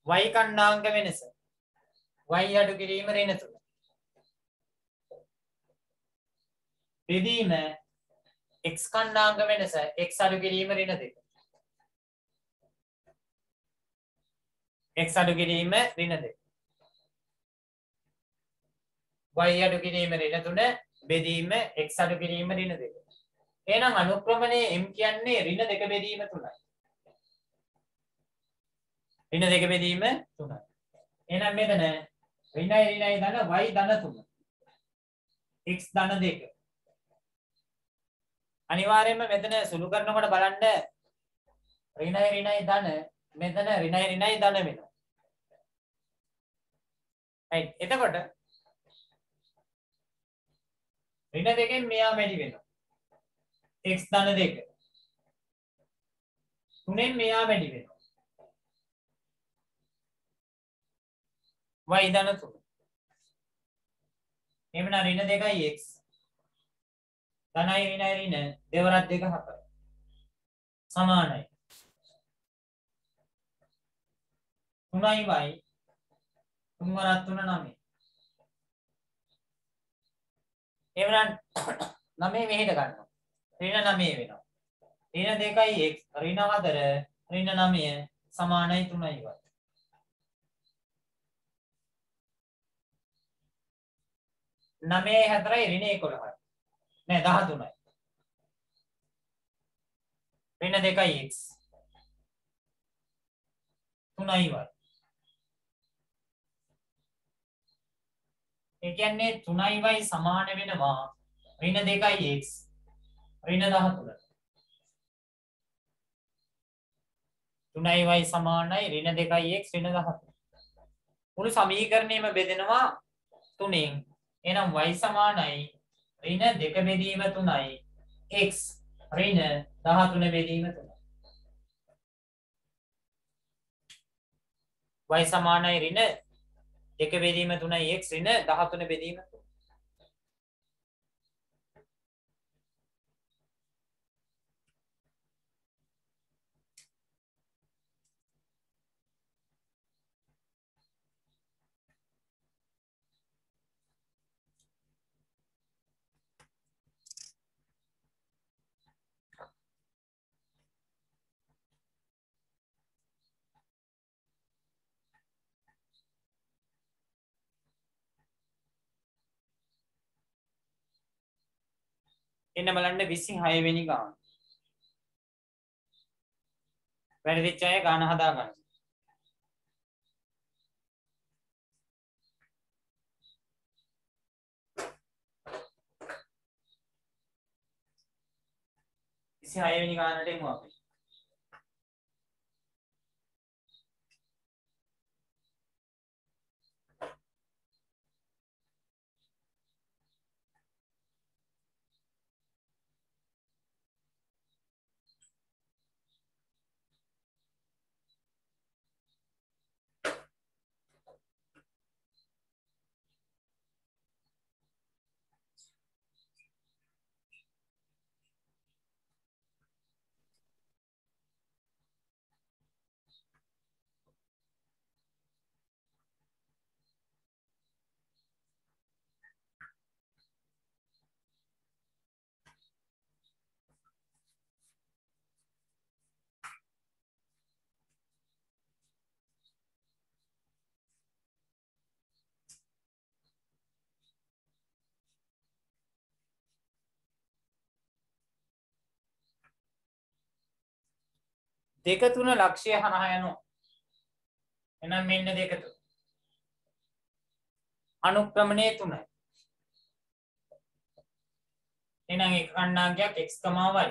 Speaker 1: y කණ්ඩාංක වෙනස y අඩු කිරීම ඍණ 3 බෙදීම x කණ්ඩාංක වෙනස x අඩු කිරීම ඍණ 2 x අඩු කිරීම ඍණ 2 y අඩු කිරීම ඍණ 3 බෙදීම x අඩු කිරීම ඍණ 2 එහෙනම් අනුක්‍රමණයේ m කියන්නේ ඍණ 2 බෙදීම 3යි ඍණ 2 බෙදීම 3යි එහෙනම් මෙතන ඍණයි ධන y ධන 3 x ධන 2 අනිවාර්යයෙන්ම මෙතන සුළු කරනකොට බලන්න ඍණයි ධන මෙතන ඍණයි ධන වෙනවා. right එතකොට ඍණ දෙකෙන් මෙයා වැඩි වෙනවා. x ධන 2 3ෙන් මෙයා වැඩි වෙනවා. y ධන 3 එමනම් ඍණ 2යි x ධනයි ඍණ දෙවරක් 2 4 සමානයි 3යි y 3 වරක් 3 9 එමනම් 9 මෙහෙට ගන්නවා ඍණ 9 වෙනවා ඍණ 2යි x ඍණ 4 ඍණ 9 සමානයි 3යි y 9යි 4යි ඍණ 11යි නෑ 13යි ඍණ 2යි x 3යි y ඒ කියන්නේ 3යි y සමාන වෙනවා ඍණ 2යි x ඍණ 13 3යි y සමානයි ඍණ 2යි x ඍණ 13 මුළු සමීකරණයම බෙදෙනවා 3ෙන් එහෙනම් y සමානයි ඍණ 2 බෙදීම 3යි x ඍණ 13 බෙදීම 3යි y සමානයි ඍණ 2 බෙදීම 3යි x ඍණ 13 බෙදීම 3 එන්න බලන්න 26 වෙනි ගාන. වැරදිච්ච අය ගාන හදා ගන්න. වෙනි ගානට එමු අපි. දෙක තුන ලක්ෂය හරහා යනවා. එහෙනම් මෙන්න දෙක තුන. අනුක්‍රමණයේ 3යි. එහෙනම් එක කණ්ඩායමක් x, y.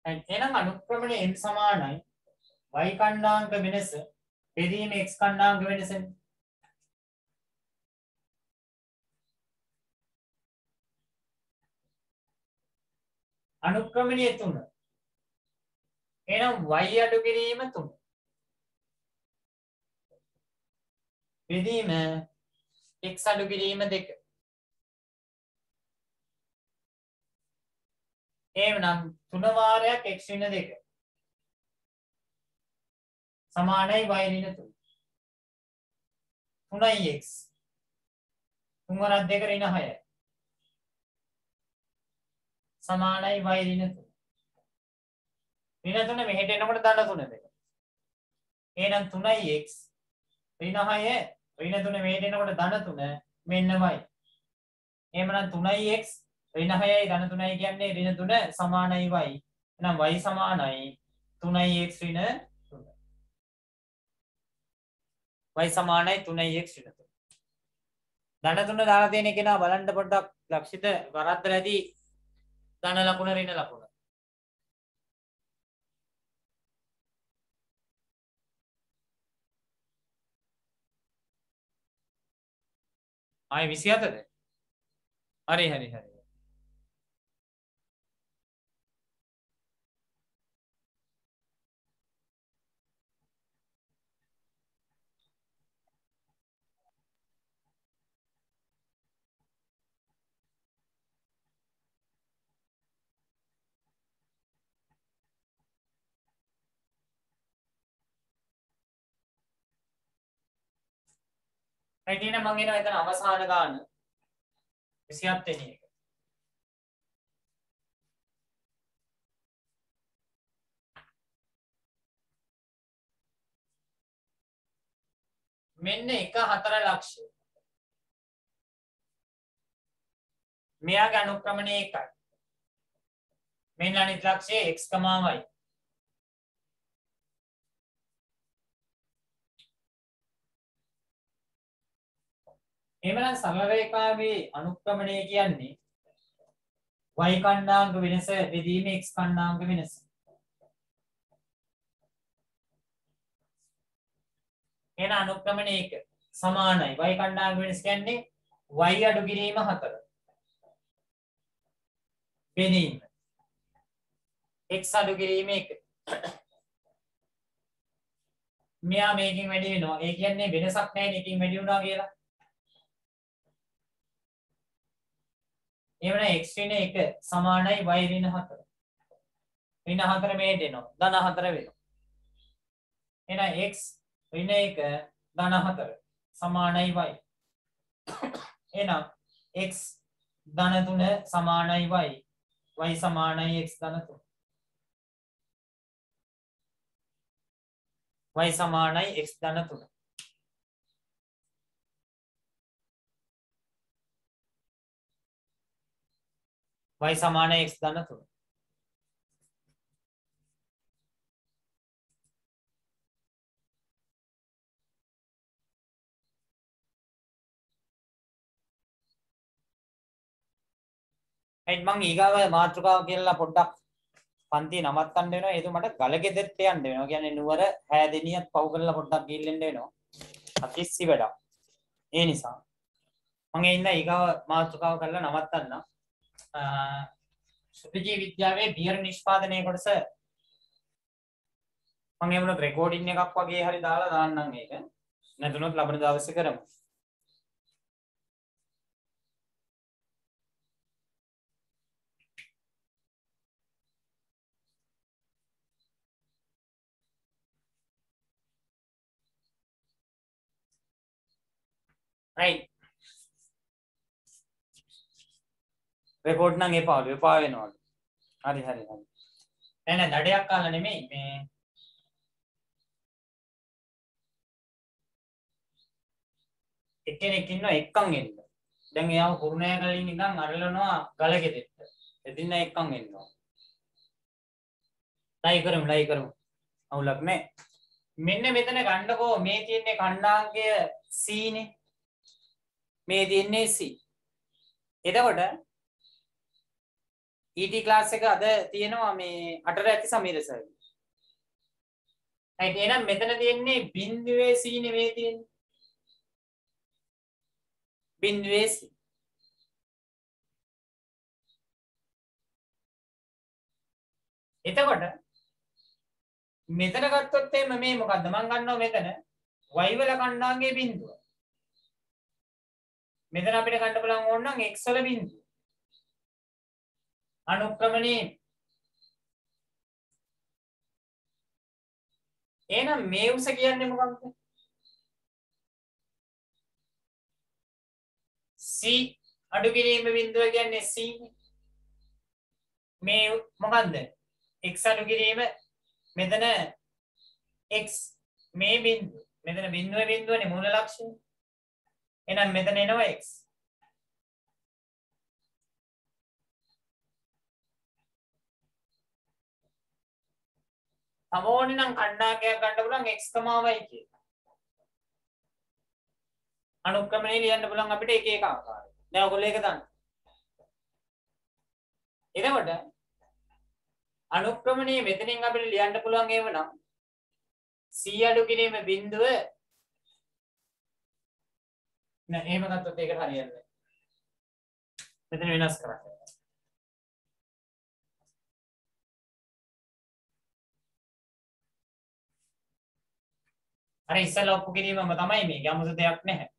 Speaker 1: එහෙනම් අනුක්‍රමණය n සමානයි y කණ්ඩාංක වෙනස බෙදීම x කණ්ඩාංක වෙනසනේ. අනුක්‍රමණය 3. එහෙනම් y අඩු කිරීම 3. බෙදීම x අඩු කිරීම 2. එහෙනම් 3 වාරයක් x ඍණ 2 සමානයි y ඍණ 3. 3යි x 3 වරක් 2 ඍණ 6 සමානයි y ඍණ 3. ඍණ 3 මෙහෙට එනකොට ධන 3 දෙක. එහෙනම් 3x ඍණ 6 ඍණ 3 මෙහෙට එනකොට ධන 3 මෙන්න y. එහෙමනම් 3x ඍණ 6යි ධන 3යි කියන්නේ ඍණ 3 සමානයි y. එහෙනම් y සමානයි 3x ඍණ 3. y සමානයි 3x ඍණ 3. ධන 3 දාලා තියෙන කෙනා බලන්න පොඩ්ඩක් ලක්ෂිත වරද්දලා ඇති ධන ලකුණ ඍණ ලකුණ. ආයි 27ද? හරි හරි හරි. right එහෙනම් මම එනවා එතන අවසාන ගාන 27 වෙනි එක. මෙන්න 1/4 ලක්ෂය. මෙයාගේ අනුක්‍රමණය 1යි. මෙන්න අනිත් ලක්ෂය x, y. එහෙමනම් සරල රේඛාවේ අනුක්‍රමණය කියන්නේ y කණ්ඩාංග වෙනස බෙදීම x කණ්ඩාංග වෙනස. එන අනුක්‍රමණය 1 සමානයි y කණ්ඩාංග වෙනස කියන්නේ y අඩු කිරීම 4 බෙදීම x අඩු කිරීම 1. මෙයා මේකෙන් වැඩි වෙනවා. ඒ කියන්නේ වෙනසක් නැහැ නේ එකකින් වැඩි වුණා කියලා. එහෙනම් x ඍණ 1 සමානයි y ඍණ 4. ඍණ 4 මෙහෙට එනවා. ධන 4 වෙනවා. එහෙනම් x ඍණ 1 ධන 4 සමානයි y. එහෙනම් x ධන 3 සමානයි y. y සමානයි x ධන 3. y සමානයි x ධන 3. y සමානයි x ධන 3. right මම ඊගාව මාතෘකාව කියලා පොඩ්ඩක් පන්ති නවත්තන්න වෙනවා. ඒක මට ගලගෙදරට යන්න වෙනවා. කියන්නේ නුවර හැදෙනියත් පහු කරලා පොඩ්ඩක් ගිහින් වෙනවා. අතිස්සි වැඩක්. ඒ නිසා මම ඉන්න ඊගාව මාතෘකාව කරලා නවත්තන්න. සුද්ධජීව විද්‍යාවේ බියර් නිෂ්පාදනයේ කොටස මම එමුණු රෙකෝඩින් එකක් වගේ හරි දාලා දාන්නම් මේක. නැතුනොත් ලබන දවසේ කරමු. right රෙකෝඩ් නම් එපා වෙනවා. හරි හරි හරි. නෑ දඩයක් කාලා නෙමෙයි මේ එක්කෙනෙක් ඉන්නවා එක්කන් එන්න. දැන් එයාව කුරුණෑ ගලින් ඉඳන් අරලනවා ගලගෙදෙට්ට. එදින්න එක්කන් එන්නවා. ලයි කරමු. අවුලක් නෑ. මෙන්න මෙතන ගන්නකෝ මේ තියෙන්නේ කණ්ඩාංගය C නේ. මේ තියෙන්නේ C. එතකොට ET ක්ලාස් එක අද තියෙනවා මේ 8 රැති සමීර සර්. right එහෙනම් මෙතන තියෙන්නේ බිඳුවේ C නෙවෙයි තියෙන්නේ. බිඳුවේ C. එතකොට මෙතන ගත්තොත් එimhe මේ මොකද්ද මම ගන්නවා මෙතන y වල කණ්ඩාංගයේ බිඳුව. මෙතන අපිට ගන්න බලන් ඕන නම් x වල බිඳුව. අනුක්‍රමණේ එහෙනම් මේ උස කියන්නේ මොකක්ද? C අඩු කිරීම බිඳුව කියන්නේ C. මේ මොකද්ද? x අඩු කිරීම මෙතන x මේ බිඳුව. මෙතන බිඳුවේ බිඳුවනේ මූල ලක්ෂණය. එහෙනම් මෙතන එනවා x. සමෝනේ නම් කණ්ඩායමක් ගන්න පුළුවන් x, y කියලා. අනුක්‍රමණය ලියන්න පුළුවන් අපිට එක එක ආකාරයට. දැන් ඔයගොල්ලෝ ඒක දන්න. එතකොට අනුක්‍රමණය මෙතනින් අපිට ලියන්න පුළුවන් ඒව නම් c අඩු කිරීම බිඳුව නෑ එහෙම ගත්තොත් ඒකට හරියන්නේ නැහැ. මෙතන වෙනස් කරන්න. අර ඉස්සෙල්ලා ඔප්පු කිරීමම තමයි මේක. 아무ත දෙයක් නැහැ.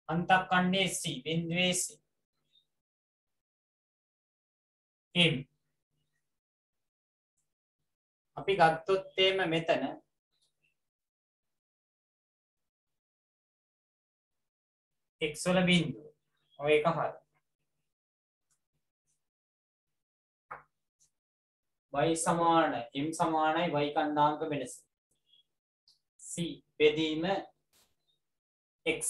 Speaker 1: අන්තක්ඛණ්ඩයේ C බිඳුවේ C M අපි ගත්තොත් එimhe මෙතන x වල බිඳුව ඔය එක හරිය y සමාන m සමානයි y කණ්ඩාංක වෙනස c බෙදීම x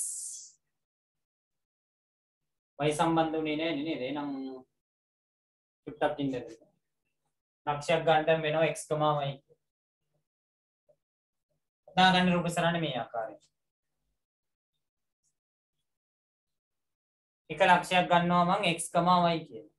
Speaker 1: y සම්බන්ධ වුණේ නැහැ නේද? එහෙනම් චුට්ටක් ඉන්න දෙන්න. ලක්ෂයක් ගන්න වෙනවා x, y. දාගන්න රූප සරණ මේ ආකාරයෙන්. එක ලක්ෂයක් ගන්නවා මම x, y කියලා.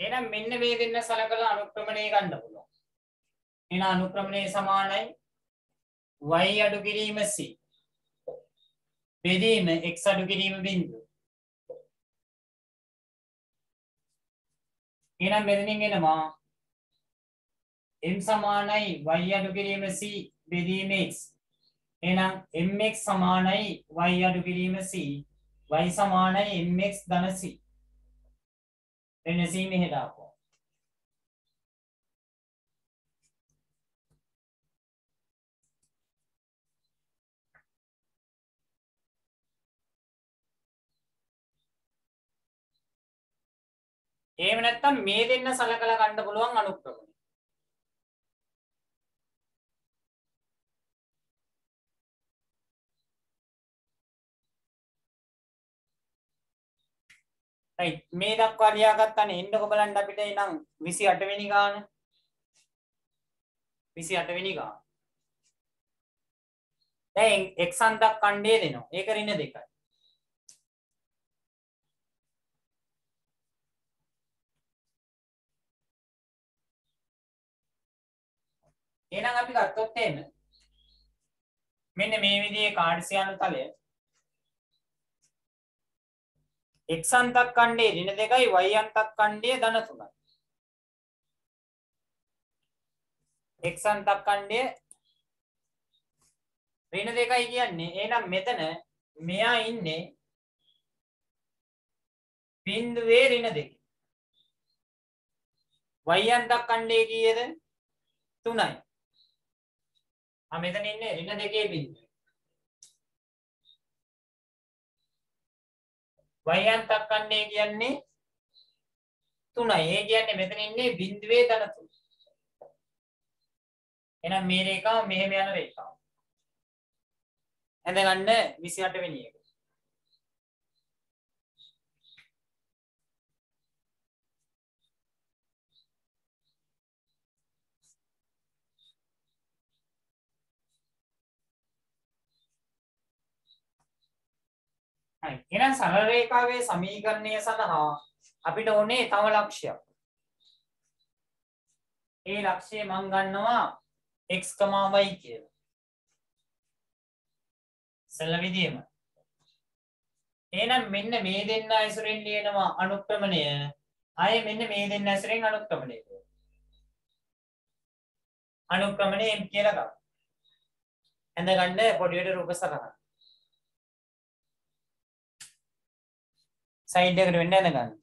Speaker 1: එහෙනම් මෙන්න මේ දෙන්න සලකලා අනුක්‍රමණය ගන්න පුළුවන්. එහෙනම් අනුක්‍රමණය සමානයි y අඩු කිරීම c බෙදීම x අඩු කිරීම බිඳුව. එහෙනම් මෙතනින් එනවා m සමානයි y අඩු කිරීම c බෙදීම x. එහෙනම් mx සමානයි y අඩු කිරීම c y සමානයි mx ධන c. then c මෙහෙට ආපුවා. එහෙම නැත්නම් මේ දෙන්න සලකලා ගන්න පුළුවන් අනුක්‍රමණය. right මේ දක්වා ලියාගත්තානේ එන්නකො බලන්න අපිට එනම් 28 වෙනි ගාන 28 වෙනි ගාන දැන් x අන්තක් ඛණ්ඩය දෙනවා ඒක ඍණ 2යි එහෙනම් අපි ගත්තොත් එහෙම මෙන්න මේ විදිහේ කාර්සියානු තලය x අන්තක් ඛණ්ඩයේ ඍණ 2යි y අන්තක් ඛණ්ඩයේ ධන 3යි x අන්තක් ඛණ්ඩයේ ඍණ 2යි කියන්නේ එහෙනම් මෙතන මෙයා ඉන්නේ බිඳුවේ ඍණ 2 y අන්තක් ඛණ්ඩයේ කීයද 3යි මෙතන ඉන්නේ ඍණ 2 බිඳුව y අන්තක් ඛණ්ඩය කියන්නේ 3යි. ඒ කියන්නේ මෙතන ඉන්නේ බිඳුවේ ධන 3. එහෙනම් මේ රේඛාව මෙහෙම යන රේඛාව. ඇඳගන්න 28 වෙනි එක. හරි. එහෙනම් සරල රේඛාවේ සමීකරණය සඳහා අපිට ඕනේ තව ලක්ෂයක්. ඒ ලක්ෂය මම ගන්නවා x, y කියලා. සරල විදියම. එහෙනම් මෙන්න මේ දෙන්න ඇසුරෙන් ලියනවා අනුක්‍රමණය. ආයේ මෙන්න මේ දෙන්න ඇසුරෙන් අනුක්‍රමණය. අනුක්‍රමණය m කියලා ගන්න. ඇඳගන්න පොඩියට රූප සටහන. සයිඩ් එකට වෙන්න ඇඳගන්න.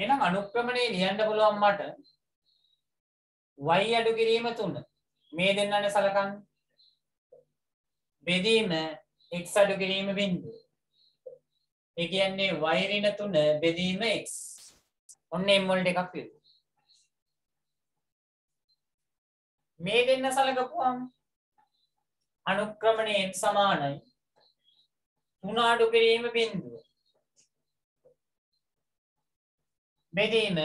Speaker 1: එහෙනම් අනුක්‍රමණය ලියන්න පුළුවන් මට y අඩු කිරීම 3 මේ දෙන්නනේ සලකන්නේ. බෙදීම x අඩු කිරීම බිඳුව. ඒ කියන්නේ y ඍණ 3 බෙදීම x. ඔන්න m වලට එකක් විදිහට. මේ දෙන්න සලකපුවම අනුක්‍රමණය m සමානයි 3 අඩු කිරීම බිඳුව. බෙදීම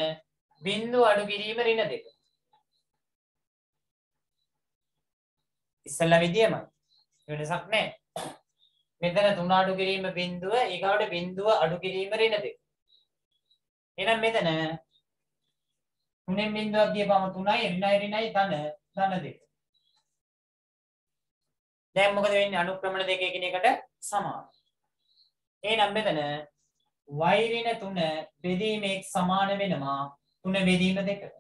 Speaker 1: බිඳුව අඩු කිරීම ඍණ 2. ඉස්සෙල්ලා විදියමයි. වෙනසක් නැහැ. මෙතන 3 අඩු කිරීම බිඳුව ඊගාවට බිඳුව අඩු කිරීම ඍණ 2. එහෙනම් මෙතන 3න් බිඳුවක් ගියපම 3යි ඍණයි ධන 2. දැන් මොකද වෙන්නේ? අනුක්‍රමණ දෙක එකිනෙකට සමාන. එහෙනම් මෙතන y ඍණ 3 බෙදීම x සමාන වෙනවා 3 බෙදීම 2.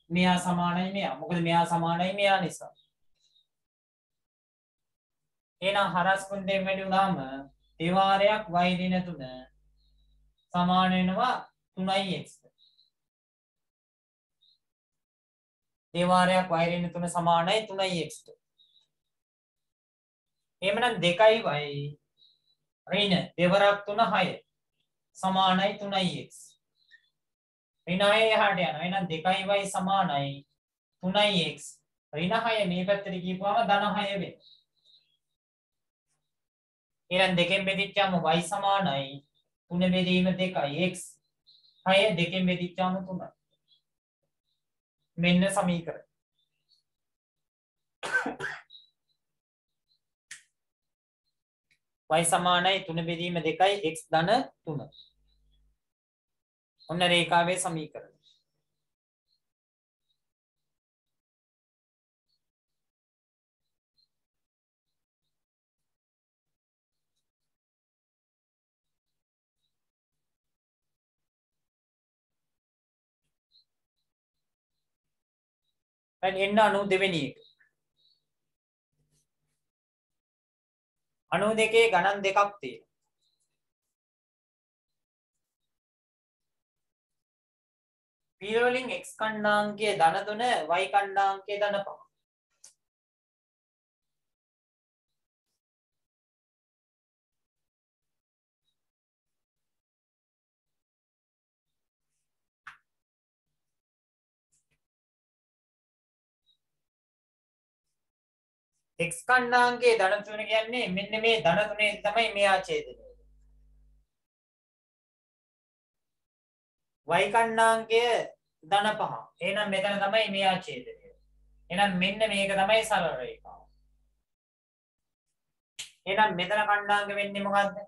Speaker 1: මෙයා සමානයි මෙයා. මොකද මෙයා සමානයි මෙයා නිසා. එහෙනම් හරස් කුණ දෙක වැඩි වුණාම දෙවාරයක් y ඍණ 3 සමාන වෙනවා 3x. දෙවාරයක් y ඍණ 3 සමානයි 3x. එහෙමනම් 2y ඍණ දෙවරක් 3 6 සමානයි 3x. ඍණ 6 එහාට යනවා. එහෙනම් 2y සමානයි 3x. ඍණ 6 මේ පැත්තට ගිහුවාම ධන 6 වෙනවා. එහෙනම් දෙකෙන් බෙදිච්චාම y සමානයි 3 බෙදීම 2යි x 6 දෙකෙන් බෙදිච්චාම 3යි. මෙන්න සමීකරණය. y සමානයි 3 බෙදීම 2යි x ධන 3. ඔන්න රේඛාවේ සමීකරණය. දැන් එන්න 92 වෙනි එක. 92 ගණන් දෙකක් තියෙනවා. පිළිවෙලින් x කණ්ඩාංකයේ ධන 3 y කණ්ඩාංකයේ ධන 5. x කණ්ඩාංකයේ ධන 3 කියන්නේ මෙන්න මේ ධන 3 තමයි මෙයා ඡේදනය. y කණ්ඩාංකය ධන 5. එහෙනම් මෙතන තමයි මෙයා ඡේදනය. එහෙනම් මෙන්න මේක තමයි සරල රේඛාව. එහෙනම් මෙතන කණ්ඩාංක වෙන්නේ මොකද්ද?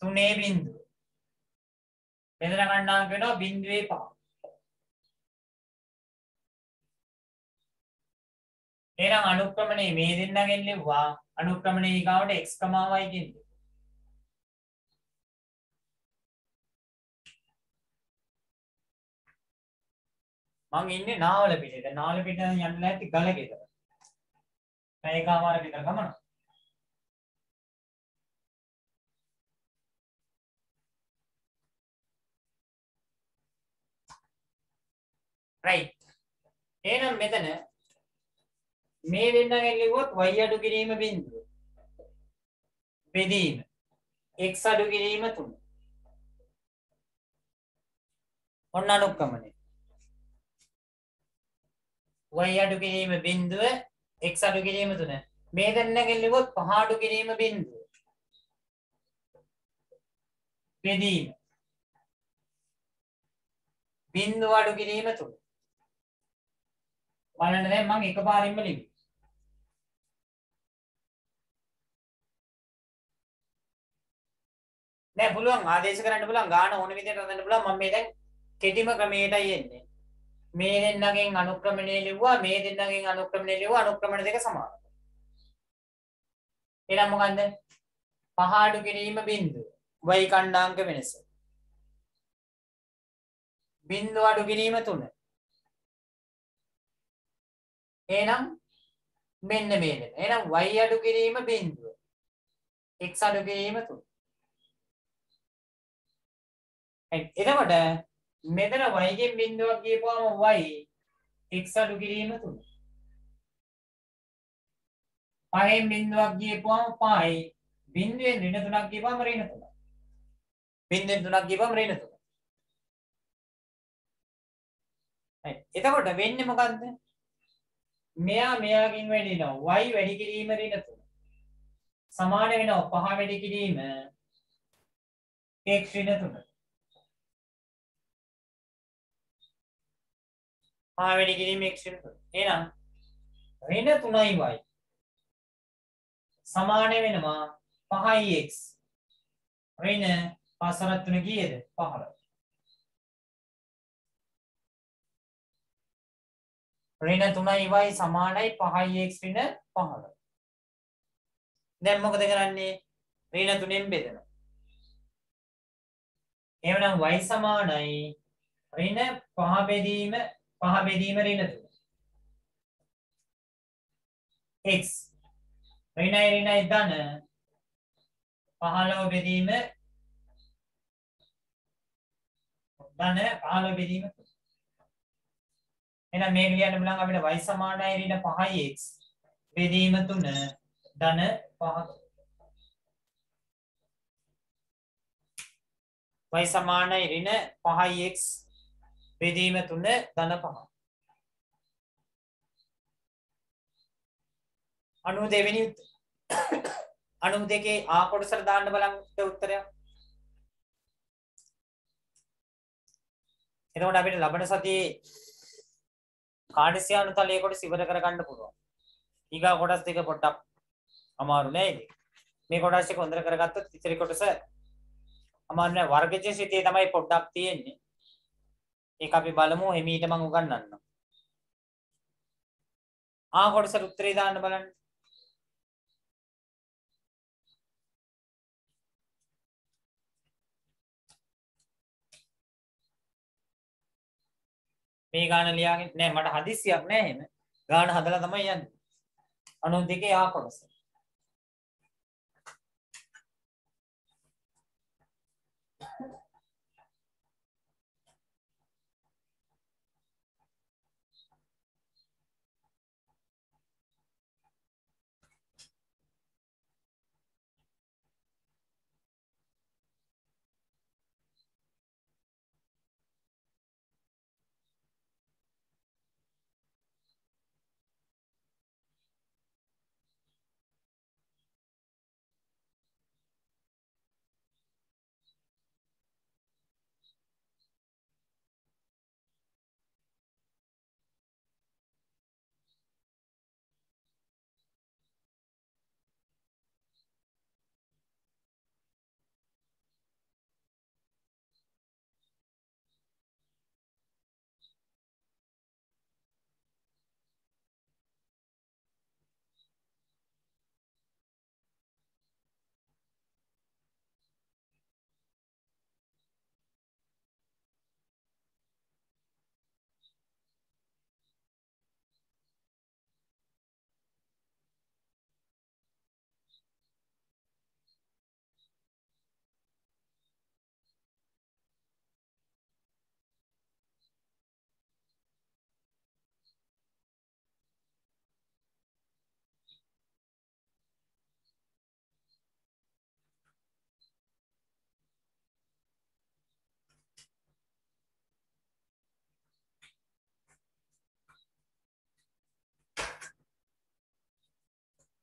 Speaker 1: 3 බිඳුව. මෙතන කණ්ඩාංක වෙනවා බිඳුවේ 5. එහෙනම් අනුක්‍රමණය මේ දෙන්නගෙන් ලිව්වා අනුක්‍රමණය ඊගාවට x, y කියන්නේ. මං ඉන්නේ නාවල පිටේ. දැන් නාවල පිටේ යන්න නැති ගල ගෙදර. පැයකමාර විතර ගමන. right. එහෙනම් මෙතන මේ දෙන්නගෙන් ලිව්වොත් y අඩු කිරීම බිඳුව. බෙදීම x අඩු කිරීම 3. ඔන්න අනුක්‍රමණය. y අඩු කිරීම බිඳුව x අඩු කිරීම 3. මේ දෙන්නගෙන් ලිව්වොත් 5 අඩු කිරීම බිඳුව. බෙදීම බිංදුව අඩු කිරීම තුල බලන්න දැන් මම එකපාරින්ම ලිව්වා. නෑ පුළුවන් ආදේශ කරන්න පුළුවන් ගාන ඕන විදිහට හදන්න පුළුවන්. මම මේ දැන් කෙටිම ක්‍රමයටයි එන්නේ. මේ දෙන්නගෙන් අනුක්‍රමණය ලිව්වා, මේ දෙන්නගෙන් අනුක්‍රමණය ලිව්වා, අනුක්‍රමණ දෙක සමානයි. එහෙනම් මොකන්ද? පහ අඩු කිරීම බිංදුව. y කණ්ඩාංක වෙනස. බිංදුව අඩු කිරීම 3. එහෙනම් මෙන්න මේ දෙන්න. එහෙනම් y අඩු කිරීම බිංදුව. x අඩු කිරීම 3. එතකොට මෙතන y ගෙන් බිංදුවක් ගියපුවාම y x අඩු කිරීම 3. පහෙන් බිංදුවක් ගියපුවාම පහයි බිංදුවෙන් ඍණ 3ක් ගියපුවාම ඍණ 3. බිංදුවෙන් 3ක් ගියපුවාම ඍණ 3. එතකොට වෙන්නේ මොකද්ද? මෙයා මෙයාගෙන් වැඩි වෙනවා y වැඩි කිරීම ඍණ 3. සමාන වෙනවා 5 වැඩි කිරීම x ඍණ 3. 5 වැඩි කිරීම x ඍණ 3. එහෙනම් ඍණ 3යි y සමාන වෙනවා 5යි x. ඍණ 5 3 කීයද? 15. ඍණ 3යි y සමානයි 5යි x ඍණ 15. දැන් මොකද කරන්නේ? ඍණ 3ෙන් බෙදනවා. එහෙනම් y සමානයි ඍණ 5 බෙදීම ඍණ 3. x ඍණයි ධන 15 බෙදීම ධන 15 බෙදීම. එහෙනම් මේක ලියන්න බලන්න අපිට y සමානයි ඍණ 5යි x බෙදීම 3 ධන 5. y සමානයි ඍණ 5යි x බෙදීම 3 ධන 5. 92 වෙනි උත්තර. 92 ආ කොටසට දාන්න බලන්න උත්තරය. එතකොට අපිට ලබන සතියේ කාර්යසියානු තලයේ කොටස ඉවර කරගන්න පුළුවන්. ඊගා කොටස් දෙක පොඩ්ඩක් අමාරු නෑ ඉතින්. මේ කොටස් එක හොඳට කරගත්තොත් ඉතිරි කොටස අමාරු නෑ. වර්ගජ සිතේ තමයි පොඩ්ඩක් තියෙන්නේ. ඒක අපි බලමු එමීට මම උගන්වන්නම්. ආ කොටසට උත්තරේ දාන්න බලන්න. මේ ගාන ලියාගෙන නෑ මට හදිස්සියක් නෑ එහෙම. ගාන හදලා තමයි යන්නේ. 92 ආ කොටස.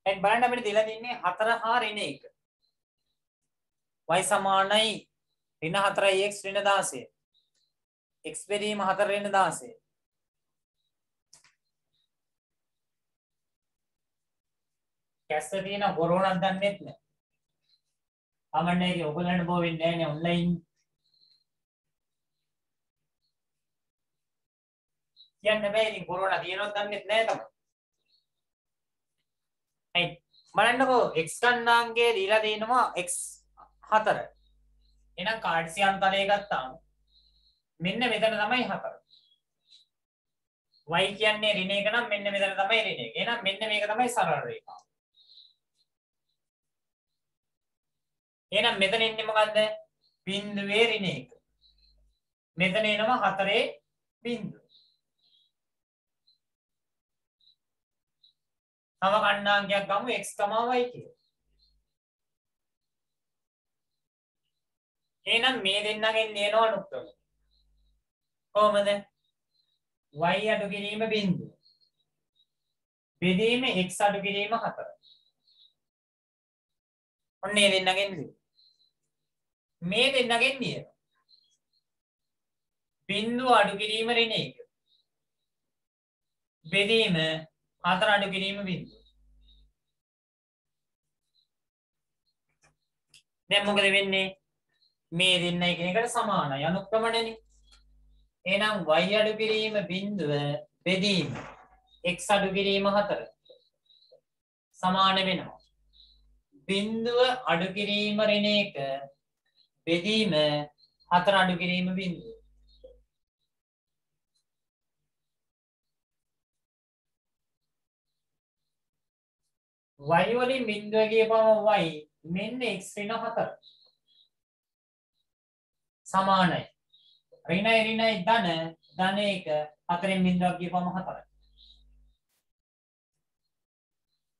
Speaker 1: දැන් බලන්න අපිට දීලා තින්නේ 4 හා ඍණ 1. y සමානයි ඍණ 4යි x ඍණ 16. x බෙදීම 4 වෙන 16 කැස්ස තියෙන කොරෝනාක් දන්නෙත් නෑ. අමන්නේ ඒක ඔයගලන්ට බෝ වෙන්නේ නෑනේ ඔන්ලයින්. කියන්න බෑ ඉතින් කොරෝනා තියෙනවද දන්නෙත් නෑ තමයි. right බලන්නකෝ x ගණනාංගය දීලා දෙනවා x 4. එහෙනම් කාඩ්සියන් තලයේ ගත්තාම මෙන්න මෙතන තමයි 4. y කියන්නේ ඍණ එක නම් මෙන්න මෙතන තමයි ඍණ එක. එහෙනම් මෙන්න මේක තමයි සරල රේඛාව. එහෙනම් මෙතන ඉන්නේ මොකද්ද? බිඳුවේ ඍණ එක. මෙතන එනවා 4 බිඳුව. තව කණ්ණාංගයක් ගමු x, y කියලා. එහෙනම් මේ දෙන්නගෙන් එනවා අනුක්‍රම. කොහමද? y අඩු කිරීම බිඳුව. බෙදීම x අඩු කිරීම 4. ඔන්න මේ දෙන්නගෙන් ලියමු. මේ දෙන්නගෙන් ලියමු. බිඳුව අඩු කිරීම ඍණ එක. බෙදීම 4 අඩු කිරීම බිඳුව. දැන් මොකද වෙන්නේ? මේ දෙන්න එකිනෙකට සමානයි අනුක්‍රමණයනේ. එහෙනම් y අඩු කිරීම බිඳුව බෙදීම x අඩු කිරීම 4 සමාන වෙනවා. බිඳුව අඩු කිරීම ඍණ එක බෙදීම 4 අඩු කිරීම බිඳුව. y වලින් බිඳුව ගියපම y මෙන්න x ඍණ 4 සමානයි. ඍණයි ධන එක 4න් බිඳුවක් ගියපම 4යි.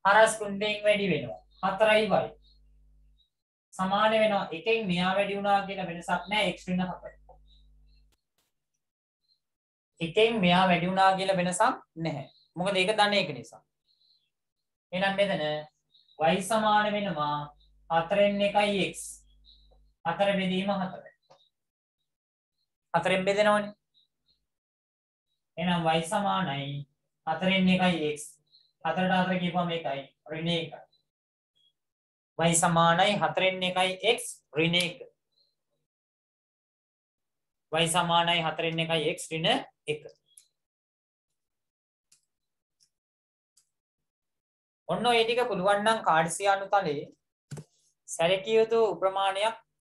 Speaker 1: හරස් කුණ්ඩයෙන් වැඩි වෙනවා 4යි y සමාන වෙනවා. එකෙන් මෙහා වැඩි වුණා කියලා වෙනසක් නැහැ x ඍණ 4යි. එකෙන් මෙහා වැඩි වුණා කියලා වෙනසක් නැහැ. මොකද ඒක ධන එක නිසා. එහෙනම් මෙතන y සමාන වෙනවා 4න් 1යි x 4 බෙදීම 4. 4න් බෙදෙනවනේ. එහෙනම් y සමානයි 4න් 1යි x 4ට 4 කියපුවම 1යි ඍණ 1. y සමානයි 4න් 1යි x ඍණ 1. y සමානයි 4න් 1යි x ඍණ 1. ඔන්න ඔය ටික පුළුවන් නම් කාඩ්සියානු තලයේ සැලකිය යුතු ප්‍රමාණයක්